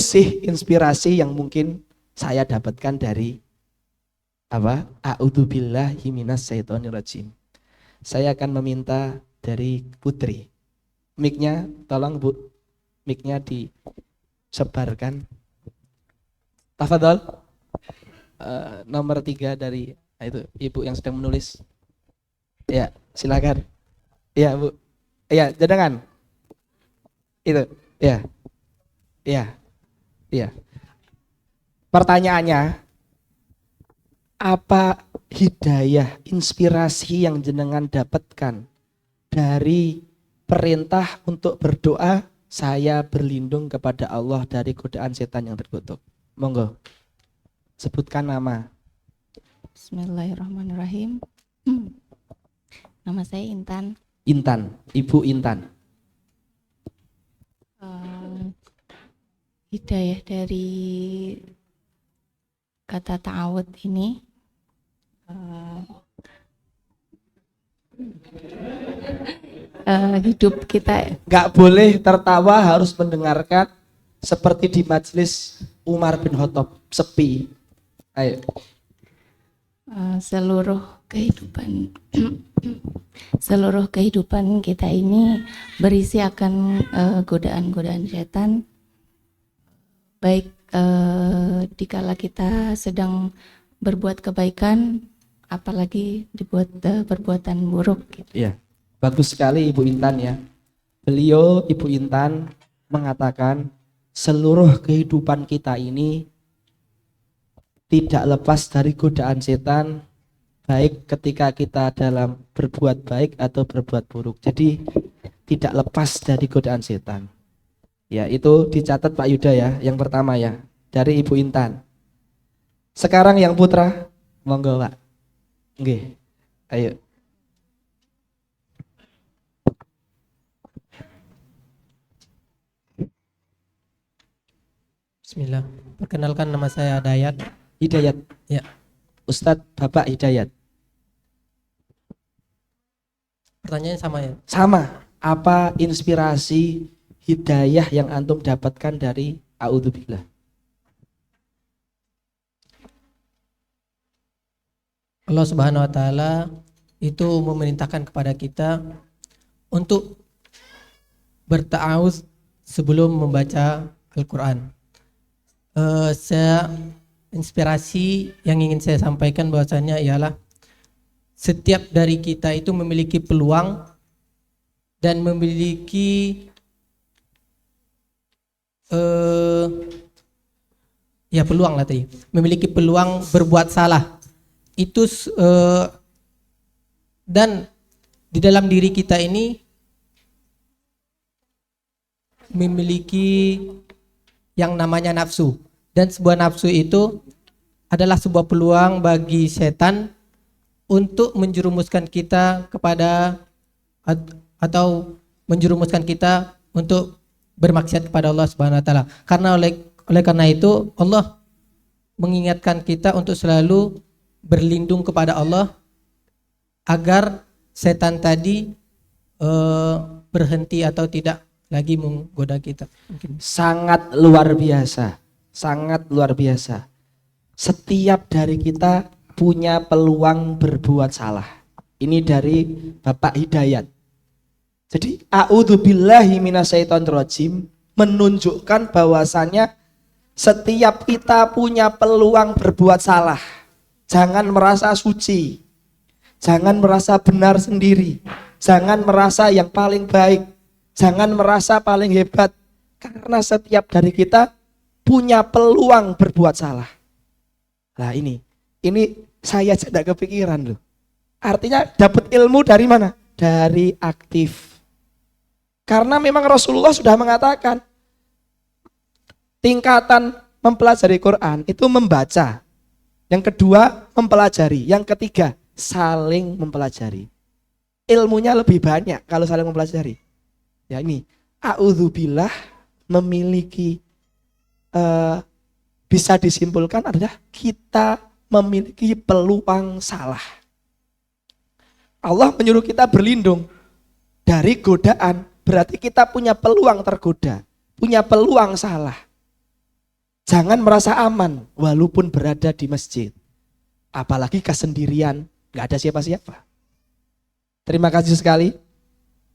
sih inspirasi yang mungkin saya dapatkan dari A'udzubillahi minasyaitonirrajim. Saya akan meminta dari Putri. Mic-nya tolong Bu. Mic-nya disebarkan. Tafadhol. Nomor 3 dari itu Ibu yang sedang menulis. Ya, silakan. Ya, Bu. Ya, jangan. Itu. Ya. Ya. Ya. Pertanyaannya, apa hidayah, inspirasi yang jenengan dapatkan dari perintah untuk berdoa, saya berlindung kepada Allah dari godaan setan yang terkutuk? Monggo. Sebutkan nama. Bismillahirrahmanirrahim. Nama saya Intan. Intan, Ibu Intan. Hidayah dari kata ta'awud ini hidup kita Gak boleh tertawa, harus mendengarkan seperti di majelis Umar bin Khattab, sepi. Ayo. Seluruh kehidupan kita ini berisi akan godaan-godaan setan, baik dikala kita sedang berbuat kebaikan, apalagi dibuat perbuatan buruk. Gitu. Iya, bagus sekali Ibu Intan ya. Beliau, Ibu Intan, mengatakan seluruh kehidupan kita ini tidak lepas dari godaan setan, baik ketika kita dalam berbuat baik atau berbuat buruk. Jadi tidak lepas dari godaan setan. Ya, itu dicatat Pak Yuda ya, yang pertama ya, dari Ibu Intan. Sekarang yang putra, monggo Pak. Nggih. Ayo. Bismillah. Perkenalkan, nama saya Dayat. Hidayat. Ya. Ustadz Bapak Hidayat. Pertanyaannya sama ya? Sama. Apa inspirasi hidayah yang antum dapatkan dari A'udzubillah? Allah Subhanahu wa taala itu memerintahkan kepada kita untuk berta'awuz sebelum membaca Al-Qur'an. Inspirasi yang ingin saya sampaikan bahwasanya ialah setiap dari kita itu memiliki peluang dan memiliki peluang lah tadi, memiliki peluang berbuat salah itu, dan di dalam diri kita ini memiliki yang namanya nafsu, dan sebuah nafsu itu adalah sebuah peluang bagi setan untuk menjerumuskan kita kepada atau menjerumuskan kita untuk bermaksiat kepada Allah Subhanahu wa taala. Karena oleh karena itu Allah mengingatkan kita untuk selalu berlindung kepada Allah agar setan tadi berhenti atau tidak lagi menggoda kita. Mungkin. Sangat luar biasa. Sangat luar biasa. Setiap dari kita punya peluang berbuat salah. Ini dari Bapak Hidayat. Jadi a'udzubillahi minasyaitonirrajim menunjukkan bahwasannya setiap kita punya peluang berbuat salah. Jangan merasa suci. Jangan merasa benar sendiri. Jangan merasa yang paling baik. Jangan merasa paling hebat. Karena setiap dari kita punya peluang berbuat salah. Nah ini saya tidak kepikiran loh. Artinya dapat ilmu dari mana? Dari aktif. Karena memang Rasulullah sudah mengatakan tingkatan mempelajari Quran itu membaca. Yang kedua mempelajari. Yang ketiga saling mempelajari. Ilmunya lebih banyak kalau saling mempelajari. Ya ini a'udzubillah memiliki bisa disimpulkan adalah kita memiliki peluang salah. Allah menyuruh kita berlindung dari godaan, berarti kita punya peluang tergoda, punya peluang salah. Jangan merasa aman walaupun berada di masjid, apalagi kesendirian, nggak ada siapa-siapa. Terima kasih sekali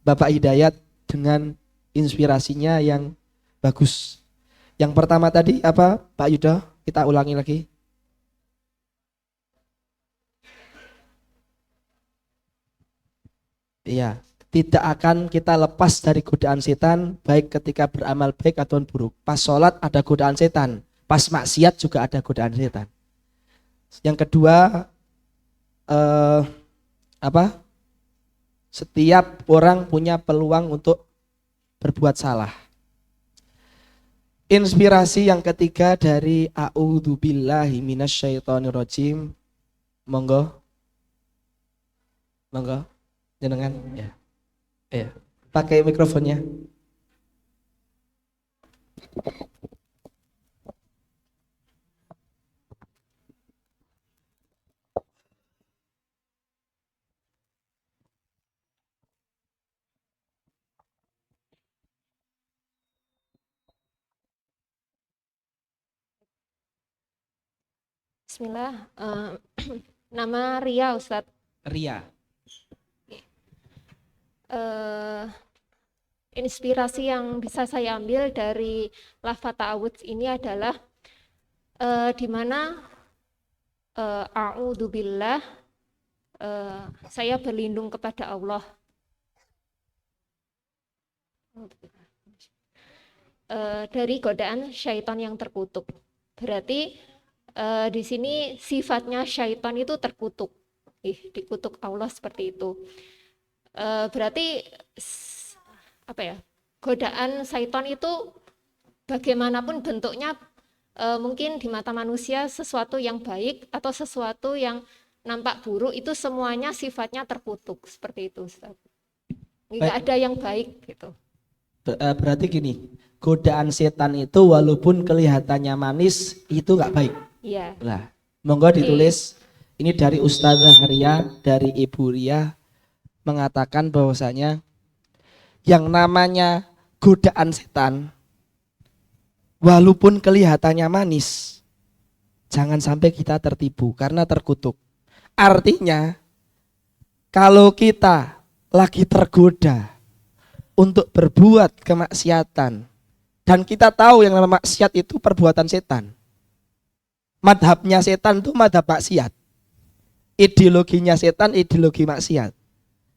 Bapak Hidayat dengan inspirasinya yang bagus. Yang pertama tadi apa Pak Yuda? Kita ulangi lagi. Iya, tidak akan kita lepas dari godaan setan baik ketika beramal baik atau buruk. Pas sholat ada godaan setan, pas maksiat juga ada godaan setan. Yang kedua setiap orang punya peluang untuk berbuat salah. Inspirasi yang ketiga dari a'udzubillahi minasyaitonirrajim. Monggo. Jenengan ya. Ya. Pakai mikrofonnya. Bismillah, nama Ria Ustadz. Ria. Inspirasi yang bisa saya ambil dari lafaz ta'awudz ini adalah di mana a'udzubillah, saya berlindung kepada Allah. Dari godaan syaitan yang terkutuk. Berarti di sini sifatnya syaitan itu terkutuk. Dikutuk Allah seperti itu. Berarti apa ya? Godaan syaitan itu bagaimanapun bentuknya, mungkin di mata manusia sesuatu yang baik atau sesuatu yang nampak buruk, itu semuanya sifatnya terkutuk seperti itu, Ustaz. Nggak ada yang baik gitu. Berarti gini, godaan setan itu walaupun kelihatannya manis itu nggak baik. Iya. Lah, monggo ditulis. Ini dari Ustazah Ria, dari Ibu Ria, mengatakan bahwasanya yang namanya godaan setan walaupun kelihatannya manis, jangan sampai kita tertipu karena terkutuk. Artinya kalau kita lagi tergoda untuk berbuat kemaksiatan dan kita tahu yang namanya maksiat itu perbuatan setan, madhabnya setan itu madhab maksiat, ideologinya setan ideologi maksiat,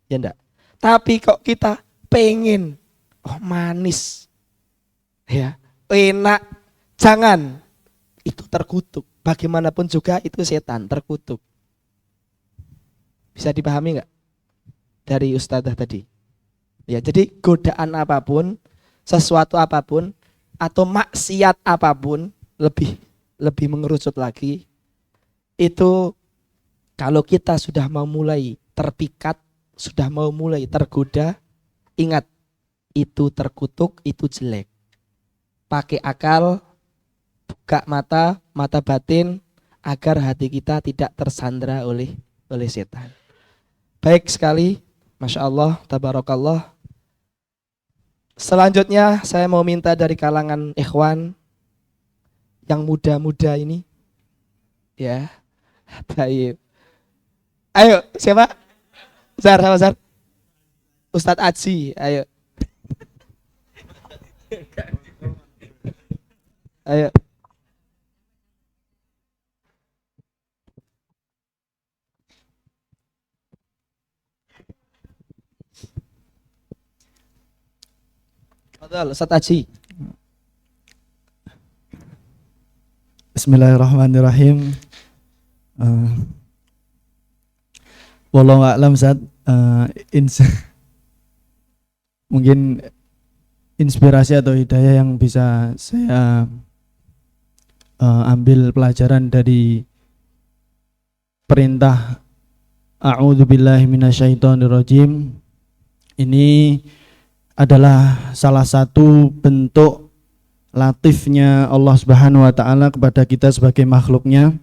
ya enggak? Tapi kok kita pengen manis, ya enak, jangan, itu terkutuk. Bagaimanapun juga itu setan terkutuk. Bisa dipahami nggak dari Ustazah tadi? Ya, jadi godaan apapun, sesuatu apapun, atau maksiat apapun, lebih mengerucut lagi, itu kalau kita sudah mau mulai terpikat, sudah mau mulai tergoda, ingat, itu terkutuk, itu jelek. Pakai akal, buka mata batin, agar hati kita tidak tersandra oleh setan. Baik sekali, Masya Allah, Tabarakallah. Selanjutnya saya mau minta dari kalangan ikhwan yang muda-muda ini, ya, baik. Ayo, siapa? Zar, sama Zar. Ustadz Aji, ayo. Ayo. Betul, Ustadz Aji. Bismillahirrahmanirrahim. Wallahu a'lam, Ustaz. Mungkin inspirasi atau hidayah yang bisa saya ambil pelajaran dari perintah a'udzubillahi minasyaitonirrajim ini adalah salah satu bentuk latifnya Allah Subhanahu wa taala kepada kita sebagai makhluknya,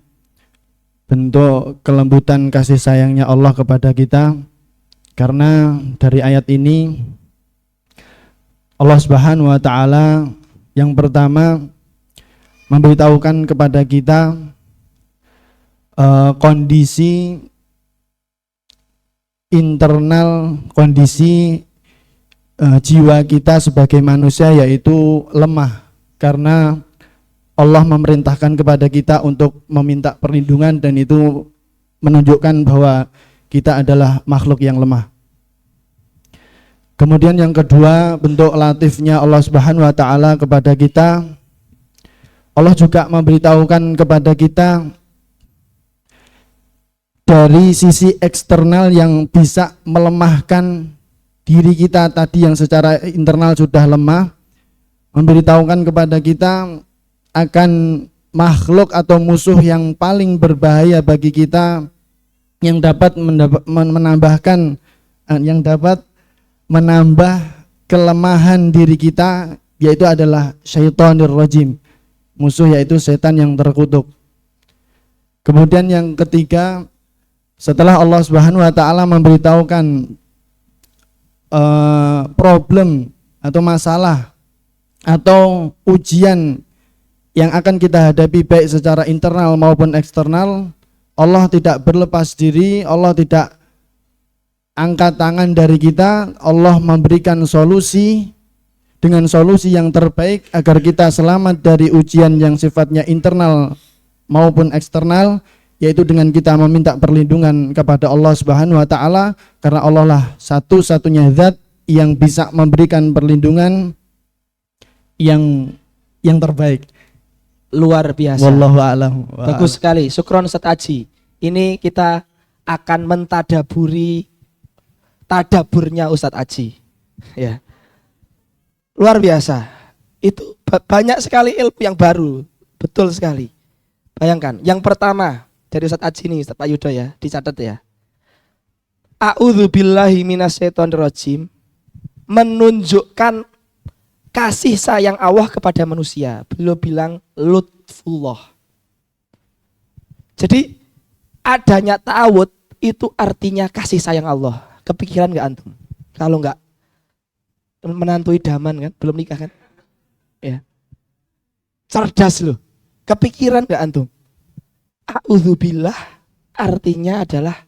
bentuk kelembutan kasih sayangnya Allah kepada kita. Karena dari ayat ini Allah Subhanahu wa taala yang pertama memberitahukan kepada kita kondisi internal, kondisi jiwa kita sebagai manusia, yaitu lemah. Karena Allah memerintahkan kepada kita untuk meminta perlindungan, dan itu menunjukkan bahwa kita adalah makhluk yang lemah. Kemudian yang kedua, bentuk latifnya Allah Subhanahu wa taala kepada kita, Allah juga memberitahukan kepada kita dari sisi eksternal yang bisa melemahkan diri kita tadi yang secara internal sudah lemah, memberitahukan kepada kita akan makhluk atau musuh yang paling berbahaya bagi kita, yang dapat menambah kelemahan diri kita, yaitu adalah syaitonir rajim, musuh yaitu setan yang terkutuk. Kemudian yang ketiga, setelah Allah Subhanahu wa taala memberitahukan problem atau masalah atau ujian yang akan kita hadapi baik secara internal maupun eksternal, Allah tidak berlepas diri, Allah tidak angkat tangan dari kita, Allah memberikan solusi dengan solusi yang terbaik agar kita selamat dari ujian yang sifatnya internal maupun eksternal, yaitu dengan kita meminta perlindungan kepada Allah Subhanahu wa taala, karena Allah lah satu-satunya zat yang bisa memberikan perlindungan yang terbaik. Luar biasa. Wallahu a'lam. Bagus sekali. Syukron Ustaz Aji. Ini kita akan mentadaburi tadaburnya Ustadz Aji. Ya. Luar biasa. Itu banyak sekali ilmu yang baru. Betul sekali. Bayangkan, yang pertama dari Ustadz Aji ini, Ustadz Pak Yudo ya, dicatat ya. A'udzubillahi minasyaitonirrajim, menunjukkan kasih sayang Allah kepada manusia. Beliau bilang lutfullah. Jadi adanya ta'awud itu artinya kasih sayang Allah. Kepikiran nggak antum? Kalau nggak menantu idaman kan, belum nikah kan? Ya. Cerdas loh. Kepikiran nggak antum? A'udzubillah artinya adalah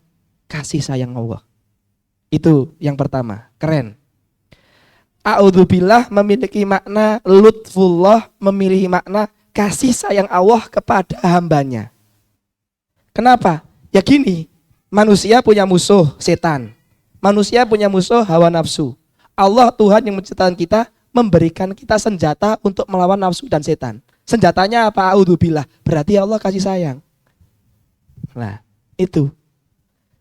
kasih sayang Allah. Itu yang pertama, keren. A'udzubillah memiliki makna lutfullah, memiliki makna kasih sayang Allah kepada hambanya. Kenapa? Ya gini, manusia punya musuh setan. Manusia punya musuh hawa nafsu. Allah Tuhan yang menciptakan kita memberikan kita senjata untuk melawan nafsu dan setan. Senjatanya apa? A'udzubillah. Berarti Allah kasih sayang. Nah, itu.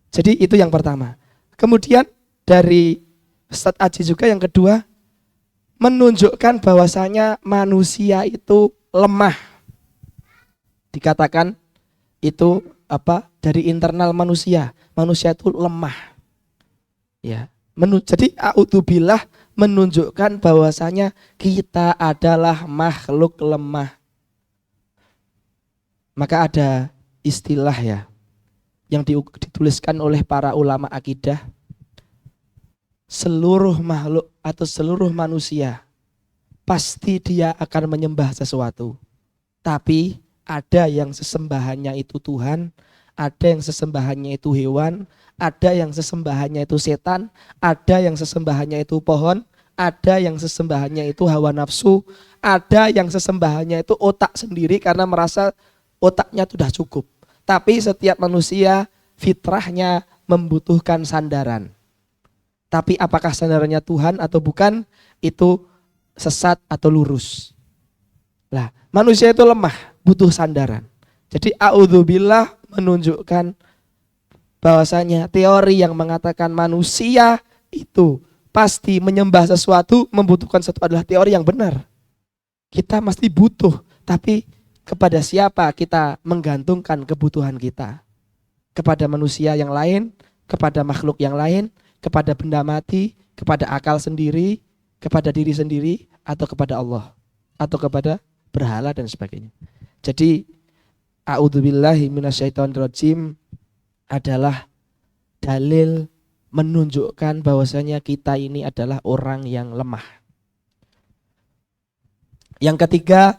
Jadi itu yang pertama. Kemudian dari Ustadz Aji juga yang kedua, menunjukkan bahwasanya manusia itu lemah. Dikatakan itu apa? Dari internal manusia. Manusia itu lemah. Ya. Jadi a'udzubillah menunjukkan bahwasanya kita adalah makhluk lemah. Maka ada istilah ya yang dituliskan oleh para ulama akidah, seluruh makhluk atau seluruh manusia pasti dia akan menyembah sesuatu, tapi ada yang sesembahannya itu Tuhan, ada yang sesembahannya itu hewan, ada yang sesembahannya itu setan, ada yang sesembahannya itu pohon, ada yang sesembahannya itu hawa nafsu, ada yang sesembahannya itu otak sendiri karena merasa otaknya sudah cukup. Tapi setiap manusia fitrahnya membutuhkan sandaran. Tapi apakah sandarannya Tuhan atau bukan, itu sesat atau lurus. Lah, manusia itu lemah, butuh sandaran. Jadi a'udzubillah menunjukkan bahwasanya teori yang mengatakan manusia itu pasti menyembah sesuatu, membutuhkan sesuatu adalah teori yang benar. Kita mesti butuh, tapi kepada siapa kita menggantungkan kebutuhan kita? Kepada manusia yang lain, kepada makhluk yang lain, kepada benda mati, kepada akal sendiri, kepada diri sendiri, atau kepada Allah, atau kepada berhala dan sebagainya. Jadi a'udzubillahi minasyaitonirrajim adalah dalil menunjukkan bahwasanya kita ini adalah orang yang lemah. Yang ketiga,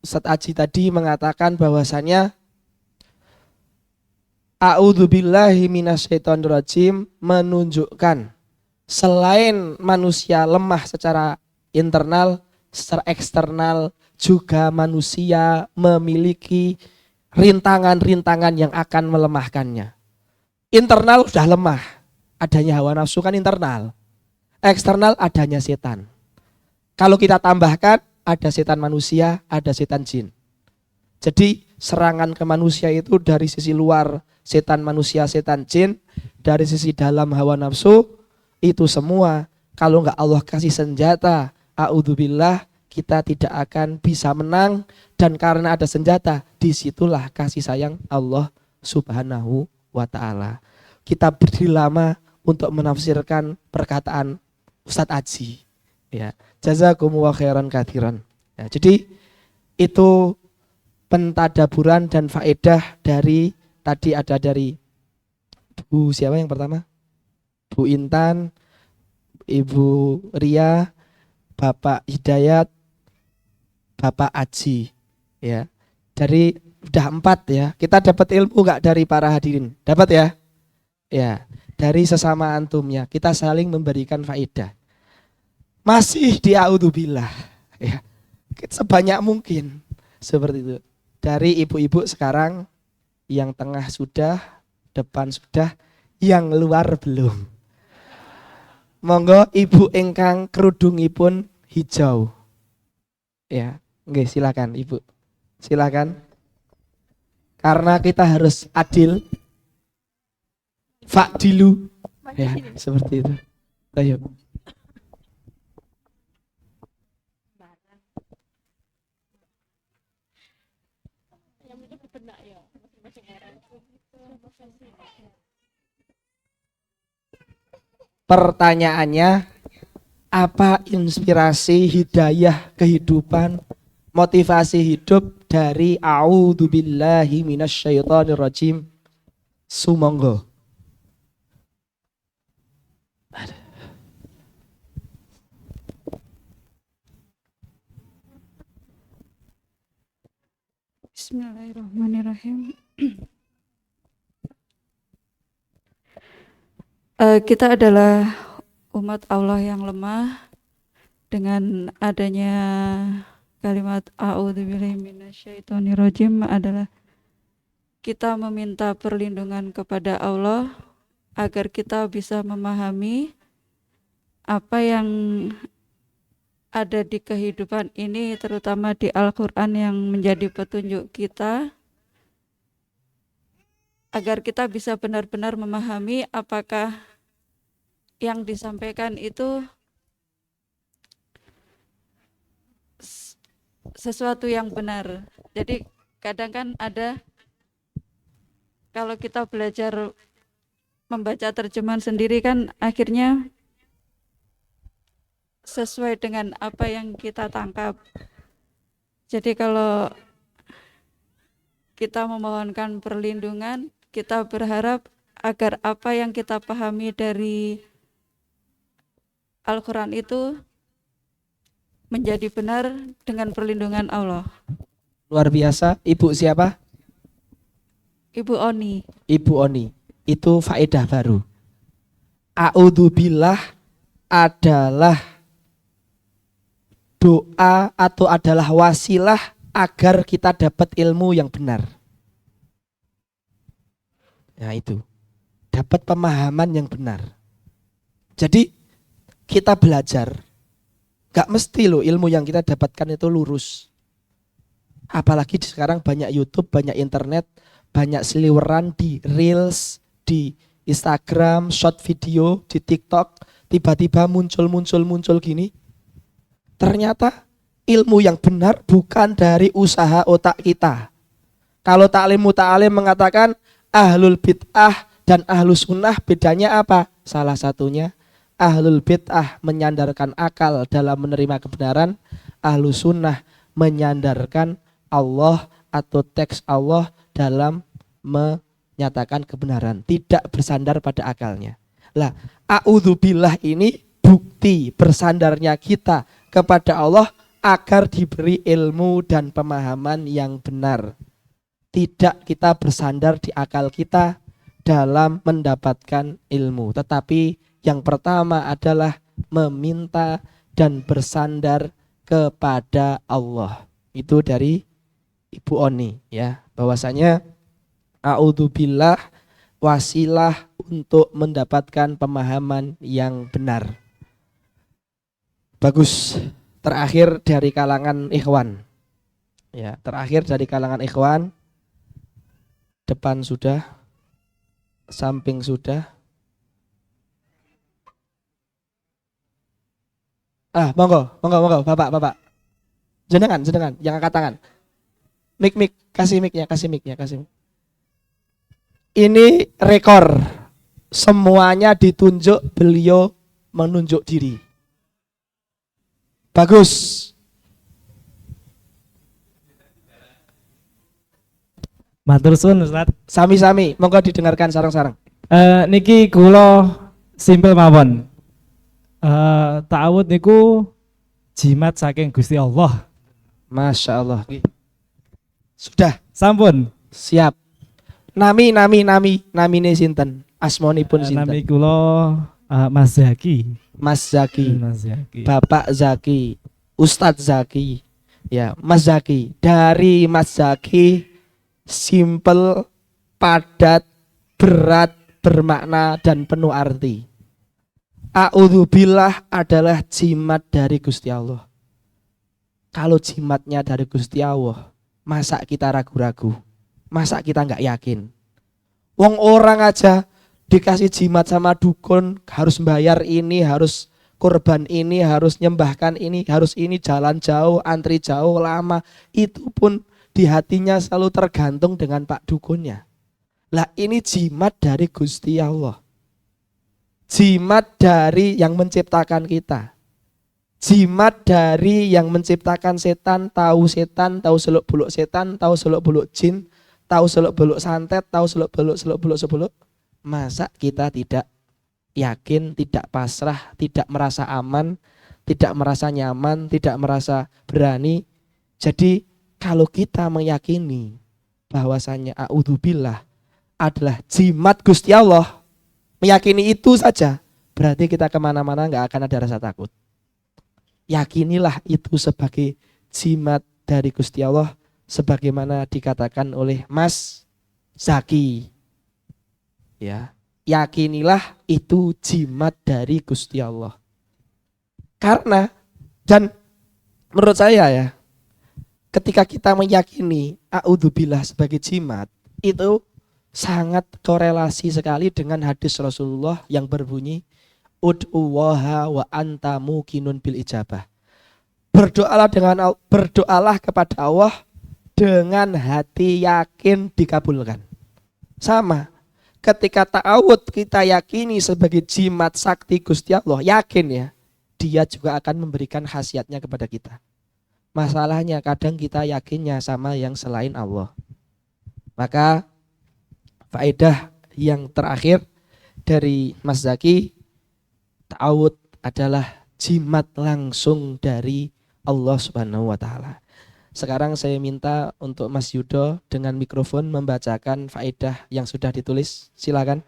Ustadz Aji tadi mengatakan bahwasanya a'udzubillahi minasyaitonirrajim menunjukkan selain manusia lemah secara internal, secara eksternal juga manusia memiliki rintangan-rintangan yang akan melemahkannya. Internal sudah lemah, adanya hawa nafsu kan internal. Eksternal adanya setan. Kalau kita tambahkan, ada setan manusia, ada setan jin. Jadi serangan ke manusia itu dari sisi luar setan manusia, setan jin, dari sisi dalam hawa nafsu, itu semua kalau nggak Allah kasih senjata, a'udzubillah, kita tidak akan bisa menang. Dan karena ada senjata, disitulah kasih sayang Allah Subhanahu wa ta'ala. Kita berdiri lama untuk menafsirkan perkataan Ustadz Aji. Ya, jazakumullah khairan katsiran. Ya, jadi itu pentadaburan dan faedah dari tadi ada dari Bu siapa yang pertama? Bu Intan, Ibu Ria, Bapak Hidayat, Bapak Aji. Ya, dari udah 4 ya. Kita dapat ilmu enggak dari para hadirin? Dapat ya? Ya, dari sesama antumnya kita saling memberikan faedah. Masih di a'udzubillah ya. Sebanyak mungkin seperti itu. Dari ibu-ibu sekarang, yang tengah sudah, depan sudah, yang luar belum. Monggo ibu ingkang kerudungipun hijau. Ya, nggih silakan ibu. Silakan. Karena kita harus adil. Fa'dilu. Ya, seperti itu. Ayo. Pertanyaannya, apa inspirasi hidayah kehidupan, motivasi hidup dari a'udzubillahi minasyaitonirrajim? Sumangga. Bismillahirrahmanirrahim. Kita adalah umat Allah yang lemah. Dengan adanya kalimat a'udzubillahi minasyaitonirrajim adalah kita meminta perlindungan kepada Allah agar kita bisa memahami apa yang ada di kehidupan ini, terutama di Al-Quran yang menjadi petunjuk kita, agar kita bisa benar-benar memahami apakah yang disampaikan itu sesuatu yang benar. Jadi kadang kan ada, kalau kita belajar membaca terjemahan sendiri kan akhirnya sesuai dengan apa yang kita tangkap. Jadi kalau kita memohonkan perlindungan, kita berharap agar apa yang kita pahami dari Al-Quran itu menjadi benar dengan perlindungan Allah. Luar biasa. Ibu siapa? Ibu Oni. Ibu Oni. Itu faedah baru. A'udzubillah adalah doa atau adalah wasilah agar kita dapat ilmu yang benar. Nah itu, dapat pemahaman yang benar. Jadi kita belajar, gak mesti loh ilmu yang kita dapatkan itu lurus. Apalagi sekarang banyak YouTube, banyak internet, banyak seliweran di Reels, di Instagram, short video, di TikTok, tiba-tiba muncul gini. Ternyata ilmu yang benar bukan dari usaha otak kita. Kalau taklim muta'alim mengatakan ahlul bid'ah dan ahlus sunnah bedanya apa? Salah satunya ahlul bid'ah menyandarkan akal dalam menerima kebenaran, ahlus sunnah menyandarkan Allah atau teks Allah dalam menyatakan kebenaran, tidak bersandar pada akalnya. Lah, a'udzubillah ini bukti bersandarnya kita kepada Allah agar diberi ilmu dan pemahaman yang benar. Tidak kita bersandar di akal kita dalam mendapatkan ilmu, tetapi yang pertama adalah meminta dan bersandar kepada Allah. Itu dari Ibu Oni ya, bahwasanya a'udzubillah wasilah untuk mendapatkan pemahaman yang benar. Bagus. Terakhir dari kalangan ikhwan. Ya, terakhir dari kalangan ikhwan. Depan sudah, samping sudah. Monggo, Bapak. Jenengan yang angkat tangan. Mik, kasih miknya. Ini rekor. Semuanya ditunjuk, beliau menunjuk diri. Bagus. Matur suwun Ustaz. Sami-sami, monggo didengarkan sarang-sarang. Niki kula simpel mawon. Ta'awud niku jimat saking Gusti Allah. Masya Allah. Sudah. Sampun. Siap. Namine sinten? Asmonipun sinten? Nami kula Mas Zaki. Mas Zaki. Mas Zaki. Bapak Zaki. Ustadz Zaki. Ya, Mas Zaki. Dari Mas Zaki, simple, padat, berat, bermakna dan penuh arti. A'udzubillah adalah jimat dari Gusti Allah. Kalau jimatnya dari Gusti Allah, masa kita ragu-ragu? Masa kita nggak yakin? Wong orang aja dikasih jimat sama dukun, harus bayar ini, harus korban ini, harus nyembahkan ini, harus ini, jalan jauh, antri jauh, lama. Itu pun di hatinya selalu tergantung dengan Pak Dukunnya. Lah ini jimat dari Gusti Allah. Jimat dari yang menciptakan kita. Jimat dari yang menciptakan setan, tahu seluk-beluk setan, tahu seluk-beluk jin, tahu seluk-beluk santet, tahu seluk-beluk. Masa kita tidak yakin, tidak pasrah, tidak merasa aman, tidak merasa nyaman, tidak merasa berani. Jadi kalau kita meyakini bahwasanya a'udzubillah adalah jimat Gusti Allah, meyakini itu saja, berarti kita kemana-mana nggak akan ada rasa takut. Yakinilah itu sebagai jimat dari Gusti Allah, sebagaimana dikatakan oleh Mas Zaki. Ya, yakinilah itu jimat dari Gusti Allah. Karena dan menurut saya ya, ketika kita meyakini a'udzubillah sebagai jimat, itu sangat korelasi sekali dengan hadis Rasulullah yang berbunyi ud'uwaha wa anta muqinun bil ijabah. Berdoalah kepada Allah dengan hati yakin dikabulkan. Sama, ketika ta'awud kita yakini sebagai jimat sakti Gusti Allah, yakin ya, dia juga akan memberikan khasiatnya kepada kita. Masalahnya kadang kita yakinnya sama yang selain Allah. Maka faedah yang terakhir dari Mas Zaki, ta'awud adalah jimat langsung dari Allah Subhanahu wa taala. Sekarang saya minta untuk Mas Yudo dengan mikrofon membacakan faedah yang sudah ditulis. Silakan.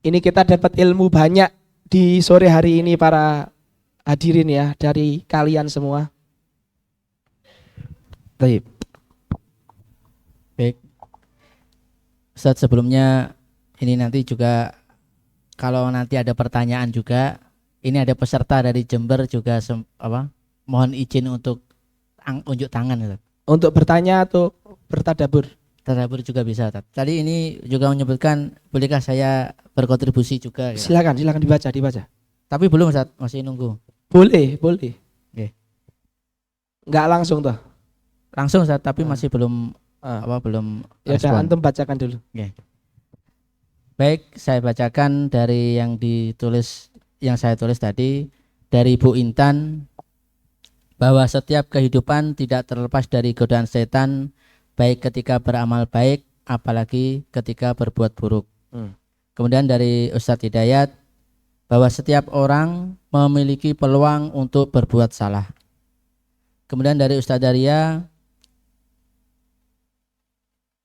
Ini kita dapat ilmu banyak di sore hari ini para hadirin ya, dari kalian semua. Baik. Baik. Ustaz, sebelumnya ini nanti juga kalau nanti ada pertanyaan juga, ini ada peserta dari Jember juga mohon izin untuk unjuk tangan Ustaz. Untuk bertanya atau bertadabur? Tadabur juga bisa Ustaz. Tadi ini juga menyebutkan bolehkah saya berkontribusi juga ya? Silakan dibaca. Tapi belum Ustaz, masih nunggu. Boleh. Oke. Enggak langsung toh? Langsung Ustaz, tapi masih belum belum Ya udah, antum bacakan dulu. Oke. Baik, saya bacakan dari yang saya tulis tadi dari Bu Intan, bahwa setiap kehidupan tidak terlepas dari godaan setan, baik ketika beramal baik apalagi ketika berbuat buruk. Kemudian dari Ustadz Hidayat, bahwa setiap orang memiliki peluang untuk berbuat salah. Kemudian dari Ustadz Daria,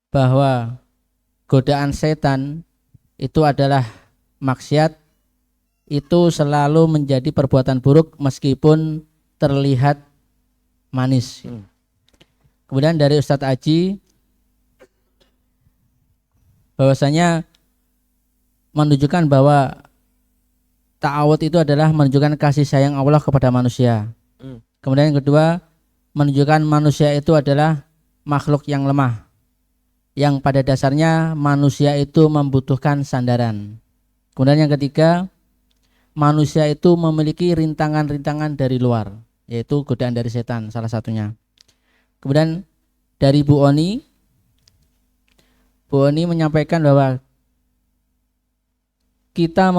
bahwa godaan setan itu adalah maksiat, itu selalu menjadi perbuatan buruk meskipun terlihat manis. Kemudian dari Ustadz Aji, bahwasanya menunjukkan bahwa ta'awud itu adalah menunjukkan kasih sayang Allah kepada manusia. Kemudian yang kedua, menunjukkan manusia itu adalah makhluk yang lemah, yang pada dasarnya manusia itu membutuhkan sandaran. Kemudian yang ketiga, manusia itu memiliki rintangan-rintangan dari luar, yaitu godaan dari setan salah satunya. Kemudian dari Bu Oni menyampaikan bahwa kita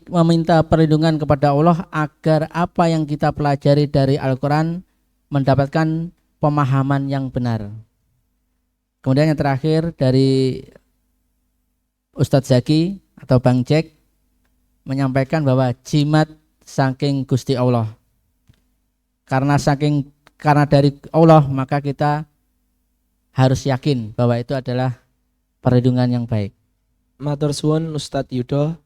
meminta perlindungan kepada Allah agar apa yang kita pelajari dari Al-Quran mendapatkan pemahaman yang benar. Kemudian yang terakhir dari Ustadz Zaki atau Bang Jack menyampaikan bahwa jimat saking Gusti Allah. Karena dari Allah, maka kita harus yakin bahwa itu adalah perlindungan yang baik. Matur suwun Ustadz Yudo.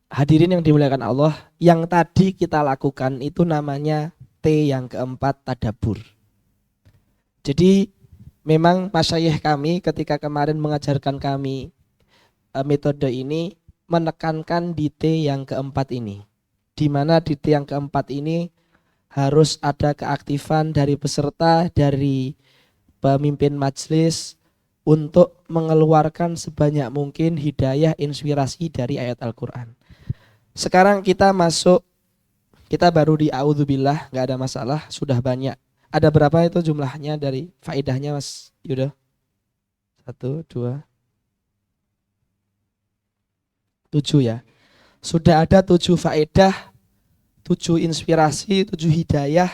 Hadirin yang dimuliakan Allah, yang tadi kita lakukan itu namanya T yang keempat tadabur. Jadi memang masyayikh kami ketika kemarin mengajarkan kami metode ini menekankan di T yang keempat ini. Di mana di T yang keempat ini harus ada keaktifan dari peserta, dari pemimpin majelis untuk mengeluarkan sebanyak mungkin hidayah inspirasi dari ayat Al-Quran. Sekarang kita masuk, kita baru di A'udzubillah, nggak ada masalah, sudah banyak. Ada berapa itu jumlahnya dari faedahnya Mas Yuda? 1, 2, 7 ya. Sudah ada 7 faedah, 7 inspirasi, 7 hidayah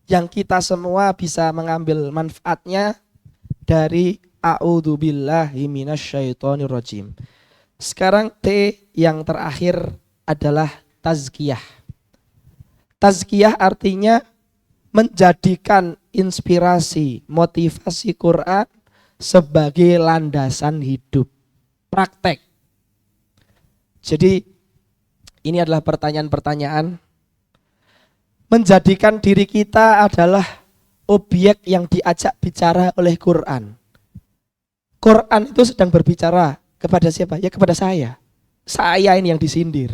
yang kita semua bisa mengambil manfaatnya dari A'udzubillahi minasyaitonirrajim. Sekarang T yang terakhir adalah tazkiyah. Tazkiyah artinya menjadikan inspirasi, motivasi Quran sebagai landasan hidup. Praktek. Jadi ini adalah pertanyaan-pertanyaan. Menjadikan diri kita adalah objek yang diajak bicara oleh Quran. Quran itu sedang berbicara kepada siapa? Ya kepada saya. Saya ini yang disindir.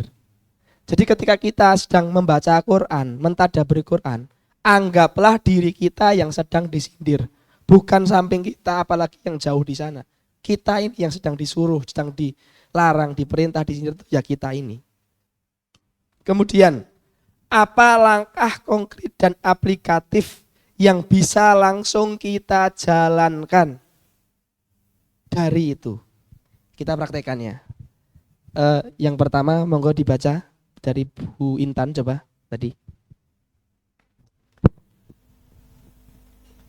Jadi ketika kita sedang membaca Quran, mentadaburi Quran, anggaplah diri kita yang sedang disindir. Bukan samping kita, apalagi yang jauh di sana. Kita ini yang sedang disuruh, sedang dilarang, diperintah, disindir, ya kita ini. Kemudian, apa langkah konkret dan aplikatif yang bisa langsung kita jalankan dari itu? Kita praktekannya. Yang pertama, monggo dibaca dari Bu Intan coba tadi.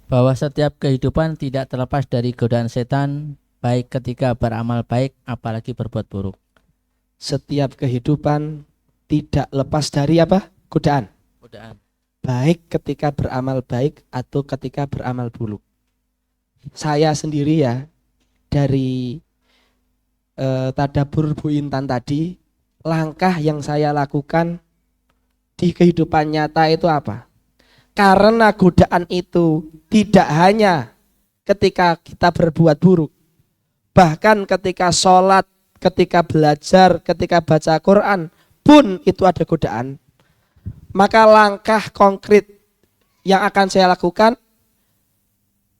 Bahwa setiap kehidupan tidak terlepas dari godaan setan, baik ketika beramal baik apalagi berbuat buruk. Setiap kehidupan tidak lepas dari apa? Godaan. Godaan. Baik ketika beramal baik atau ketika beramal buruk. Saya sendiri ya dari tadabur Bu Intan tadi, langkah yang saya lakukan di kehidupan nyata itu apa? Karena godaan itu tidak hanya ketika kita berbuat buruk, bahkan ketika sholat, ketika belajar, ketika baca Quran pun itu ada godaan. Maka langkah konkret yang akan saya lakukan,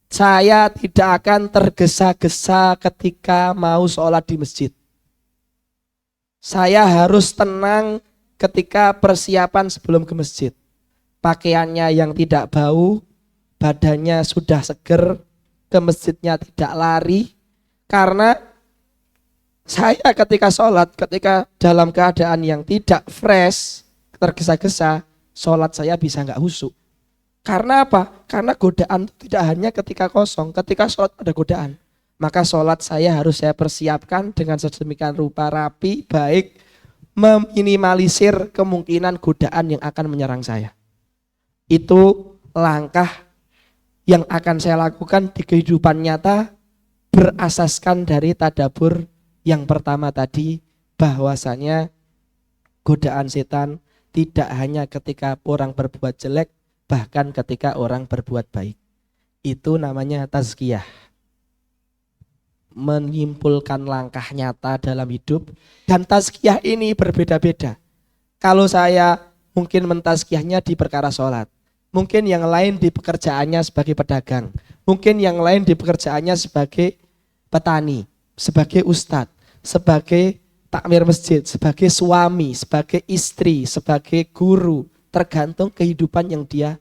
saya tidak akan tergesa-gesa ketika mau sholat di masjid. Saya harus tenang ketika persiapan sebelum ke masjid. Pakaiannya yang tidak bau, badannya sudah seger, ke masjidnya tidak lari. Karena saya ketika sholat, ketika dalam keadaan yang tidak fresh, tergesa-gesa, sholat saya bisa nggak khusyuk. Karena apa? Karena godaan tidak hanya ketika kosong, ketika sholat ada godaan. Maka sholat saya harus saya persiapkan dengan sedemikian rupa rapi, baik, meminimalisir kemungkinan godaan yang akan menyerang saya. Itu langkah yang akan saya lakukan di kehidupan nyata berasaskan dari tadabur yang pertama tadi, bahwasanya godaan setan tidak hanya ketika orang berbuat jelek, bahkan ketika orang berbuat baik. Itu namanya tazkiyah. Menyimpulkan langkah nyata dalam hidup, dan tazkiyah ini berbeda-beda. Kalau saya mungkin mentazkiyahnya di perkara sholat, mungkin yang lain di pekerjaannya sebagai pedagang, mungkin yang lain di pekerjaannya sebagai petani, sebagai ustadz, sebagai takmir masjid, sebagai suami, sebagai istri, sebagai guru, tergantung kehidupan yang dia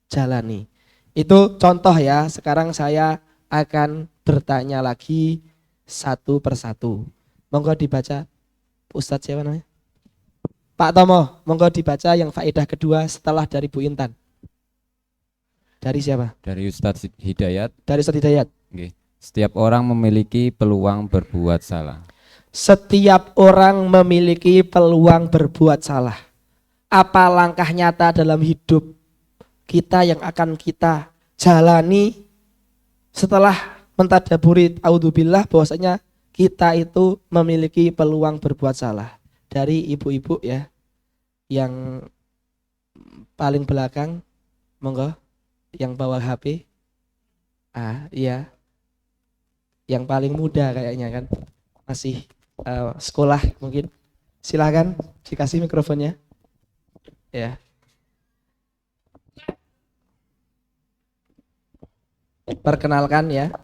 jalani. Itu contoh ya. Sekarang saya akan bertanya lagi satu persatu. Monggo dibaca. Ustadz siapa namanya? Pak Tomo, monggo dibaca yang faedah kedua setelah dari Bu Intan. Dari siapa? Dari Ustadz Hidayat. Dari Ustadz Hidayat. Oke. Setiap orang memiliki peluang berbuat salah. Setiap orang memiliki peluang berbuat salah. Apa langkah nyata dalam hidup kita yang akan kita jalani setelah mentadaburi A'udzubillah, bahwasanya kita itu memiliki peluang berbuat salah. Dari ibu-ibu ya, yang paling belakang, Monggo, yang bawa HP. Iya. Yang paling muda kayaknya kan. Masih sekolah mungkin. Silakan dikasih mikrofonnya. Ya. Perkenalkan ya.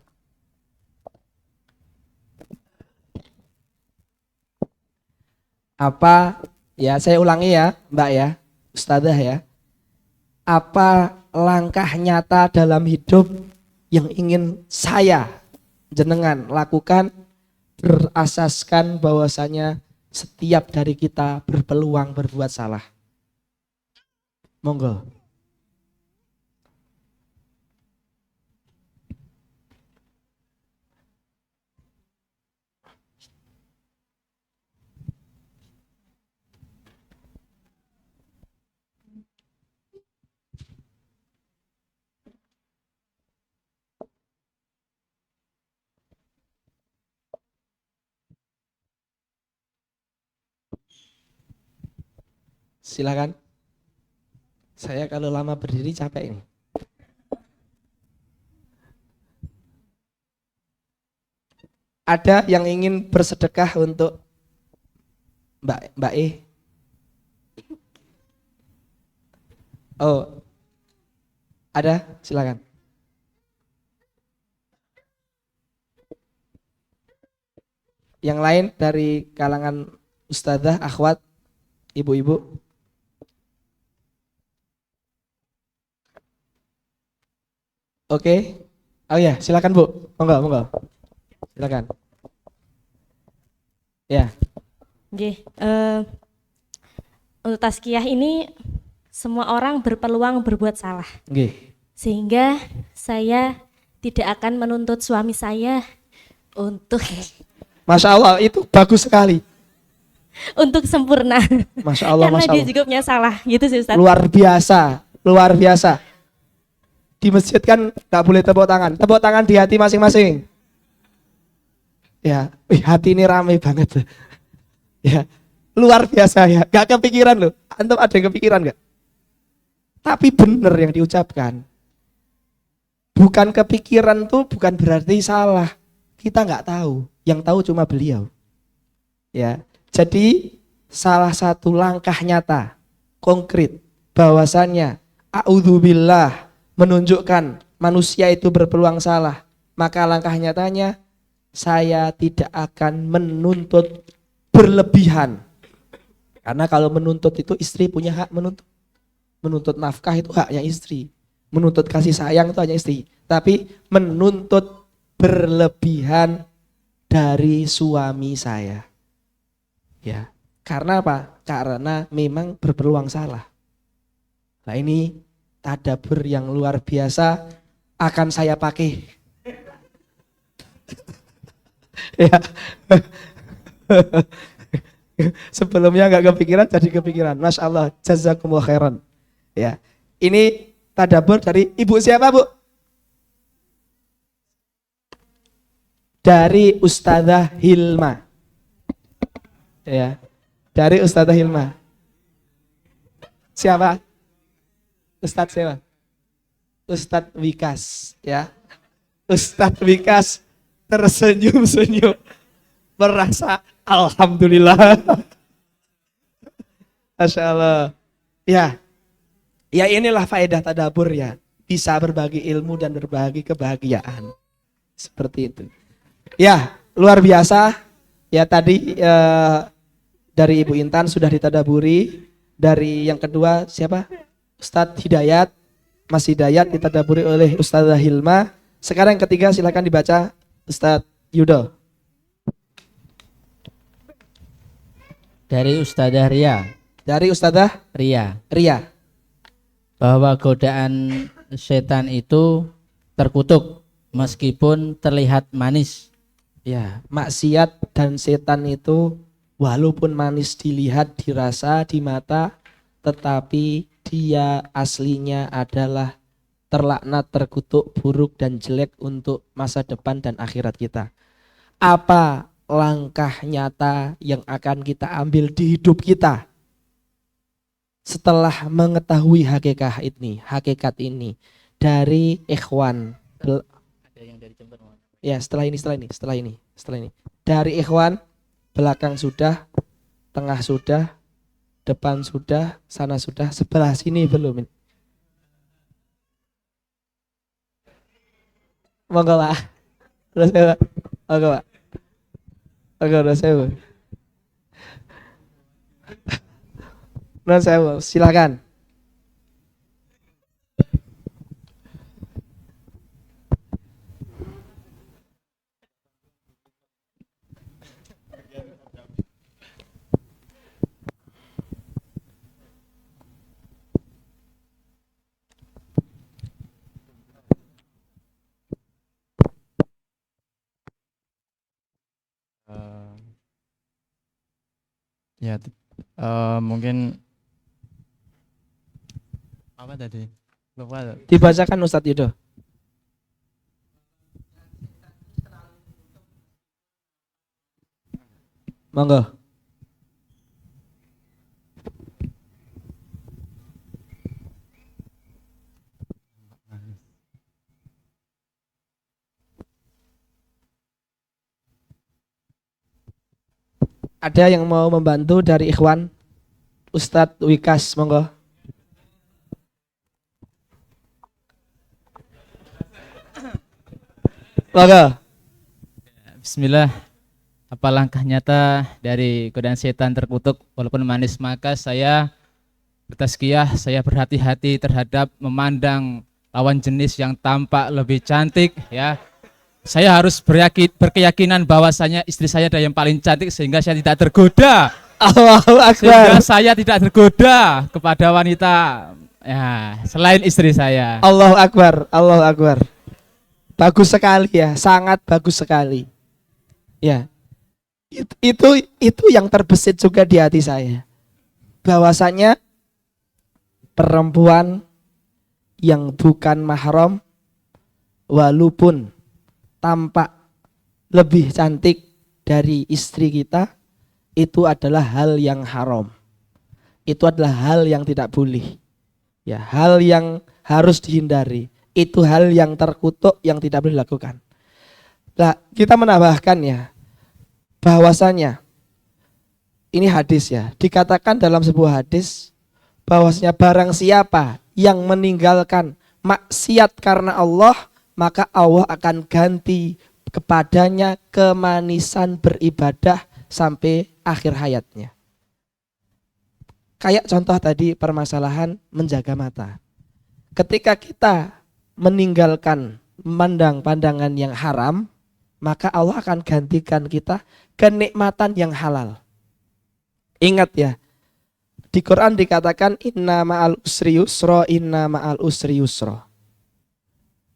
Apa ya, saya ulangi ya, Mbak ya, Ustadzah ya. Apa langkah nyata dalam hidup yang ingin saya jenengan lakukan berasaskan bahwasanya setiap dari kita berpeluang berbuat salah? Monggo. Silakan. Saya kalau lama berdiri capek ini. Ada yang ingin bersedekah untuk Mbak E? Oh, ada? Silakan. Yang lain dari kalangan ustadzah, akhwat, ibu-ibu? Oke. Oh ya, silakan Bu. Monggo. Silakan. Ya. Nggih, untuk tazkiyah ini semua orang berpeluang berbuat salah. Nggih. Sehingga saya tidak akan menuntut suami saya untuk Masya Allah, itu bagus sekali. untuk sempurna. Masya Allah, Karena Masya dia Allah. juga punya salah, gitu sih Ustaz. Luar biasa. Di masjid kan nggak boleh tepuk tangan di hati masing-masing. Ya, hati ini ramai banget. Ya, luar biasa ya, gak kepikiran loh. Antum ada yang kepikiran gak? Tapi bener yang diucapkan. Bukan kepikiran tuh bukan berarti salah. Kita nggak tahu, yang tahu cuma beliau. Ya, jadi salah satu langkah nyata, konkret, bahwasannya a'udzubillah menunjukkan manusia itu berpeluang salah, maka langkah nyatanya saya tidak akan menuntut berlebihan. Karena kalau menuntut itu istri punya hak menuntut. Menuntut nafkah itu haknya istri. Menuntut kasih sayang itu hanya istri. Tapi menuntut berlebihan dari suami saya. Ya, karena apa? Karena memang berpeluang salah. Nah ini tadabbur yang luar biasa akan saya pakai. Ya. Sebelumnya nggak kepikiran jadi kepikiran. Masya Allah, jazakumullah khairan. Ya, ini tadabbur dari ibu siapa Bu? Dari Ustadzah Hilma. Ya, dari Ustadzah Hilma. Siapa? Ustadz siapa? Ustadz Wikas, ya. Ustadz Wikas tersenyum-senyum, merasa alhamdulillah. Masya Allah. Ya, ya inilah faedah tadabbur ya. Bisa berbagi ilmu dan berbagi kebahagiaan. Seperti itu. Ya, luar biasa. Ya tadi dari Ibu Intan sudah ditadaburi. Dari yang kedua siapa? Ustadz Hidayat, Mas Hidayat ditadaburi oleh Ustadzah Hilma. Sekarang yang ketiga silakan dibaca Ustadz Yudo. Dari Ustadzah Ria. Dari Ustadzah Ria. Bahwa godaan setan itu terkutuk meskipun terlihat manis. Ya, maksiat dan setan itu walaupun manis dilihat, dirasa, di mata, tetapi dia aslinya adalah terlaknat, terkutuk, buruk dan jelek untuk masa depan dan akhirat kita. Apa langkah nyata yang akan kita ambil di hidup kita setelah mengetahui hakikat ini dari ikhwan. Ya, setelah ini. Dari ikhwan, belakang sudah, tengah sudah, depan sudah, sana sudah, sebelah sini belum ini. Monggo Pak. Terus Pak. Monggo Pak. Terus Pak. Nah, saya silakan. Ya, mungkin apa tadi? Lupa. Dibacakan Ustadz Yudo. Monggo. Ada yang mau membantu dari ikhwan? Ustadz Wikas, monggo. Monggo. Bismillah. Apa langkah nyata dari godaan setan terkutuk walaupun manis, maka saya bertazkiyah, saya berhati-hati terhadap memandang lawan jenis yang tampak lebih cantik ya. Saya harus berkeyakinan bahwasanya istri saya adalah yang paling cantik sehingga saya tidak tergoda. Allahu Akbar. Sehingga saya tidak tergoda kepada wanita ya selain istri saya. Allahu Akbar, Allahu Akbar. Bagus sekali ya, sangat bagus sekali. Ya. Itu yang terbesit juga di hati saya. Bahwasanya perempuan yang bukan mahram walaupun tampak lebih cantik dari istri kita, itu adalah hal yang haram. Itu adalah hal yang tidak boleh. Ya, hal yang harus dihindari. Itu hal yang terkutuk yang tidak boleh dilakukan. Nah, kita menambahkan ya, bahwasanya ini hadis ya, dikatakan dalam sebuah hadis bahwasanya barang siapa yang meninggalkan maksiat karena Allah, maka Allah akan ganti kepadanya kemanisan beribadah sampai akhir hayatnya. Kayak contoh tadi permasalahan menjaga mata. Ketika kita meninggalkan memandang pandangan yang haram, maka Allah akan gantikan kita kenikmatan yang halal. Ingat ya, di Quran dikatakan inna ma'al usri yusra, inna ma'al usri yusra.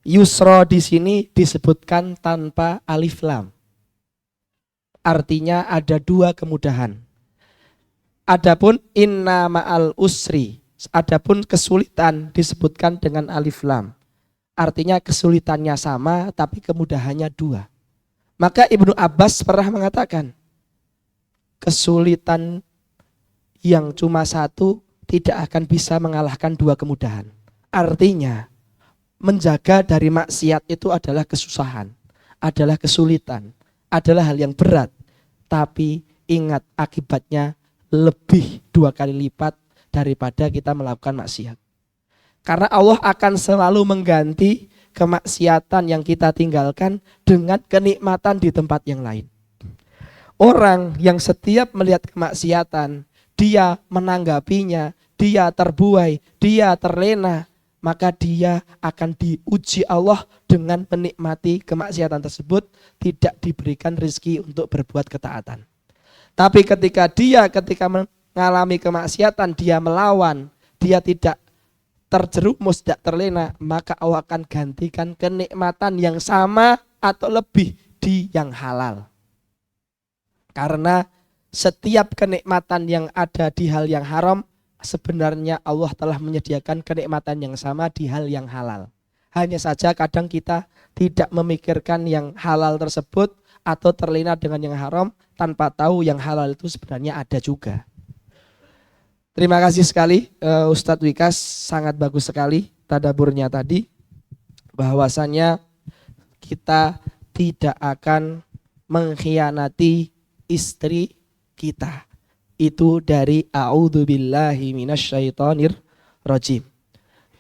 Yusra di sini disebutkan tanpa alif lam. Artinya ada dua kemudahan. Adapun inna ma'al usri, adapun kesulitan disebutkan dengan alif lam. Artinya kesulitannya sama tapi kemudahannya dua. Maka Ibnu Abbas pernah mengatakan kesulitan yang cuma satu tidak akan bisa mengalahkan dua kemudahan. Artinya menjaga dari maksiat itu adalah kesusahan, adalah kesulitan, adalah hal yang berat. Tapi ingat akibatnya lebih dua kali lipat daripada kita melakukan maksiat. Karena Allah akan selalu mengganti kemaksiatan yang kita tinggalkan dengan kenikmatan di tempat yang lain. Orang yang setiap melihat kemaksiatan, dia menanggapinya, dia terbuai, dia terlena, maka dia akan diuji Allah dengan menikmati kemaksiatan tersebut, tidak diberikan rezeki untuk berbuat ketaatan. Tapi ketika mengalami kemaksiatan, dia melawan, dia tidak terjerumus, tidak terlena, maka Allah akan gantikan kenikmatan yang sama atau lebih di yang halal. Karena setiap kenikmatan yang ada di hal yang haram, sebenarnya Allah telah menyediakan kenikmatan yang sama di hal yang halal. Hanya saja kadang kita tidak memikirkan yang halal tersebut atau terlena dengan yang haram tanpa tahu yang halal itu sebenarnya ada juga. Terima kasih sekali Ustadz Wikas, sangat bagus sekali tadaburnya tadi, bahwasannya kita tidak akan mengkhianati istri kita. Itu dari a'udzubillahi minasyaitonir rajim.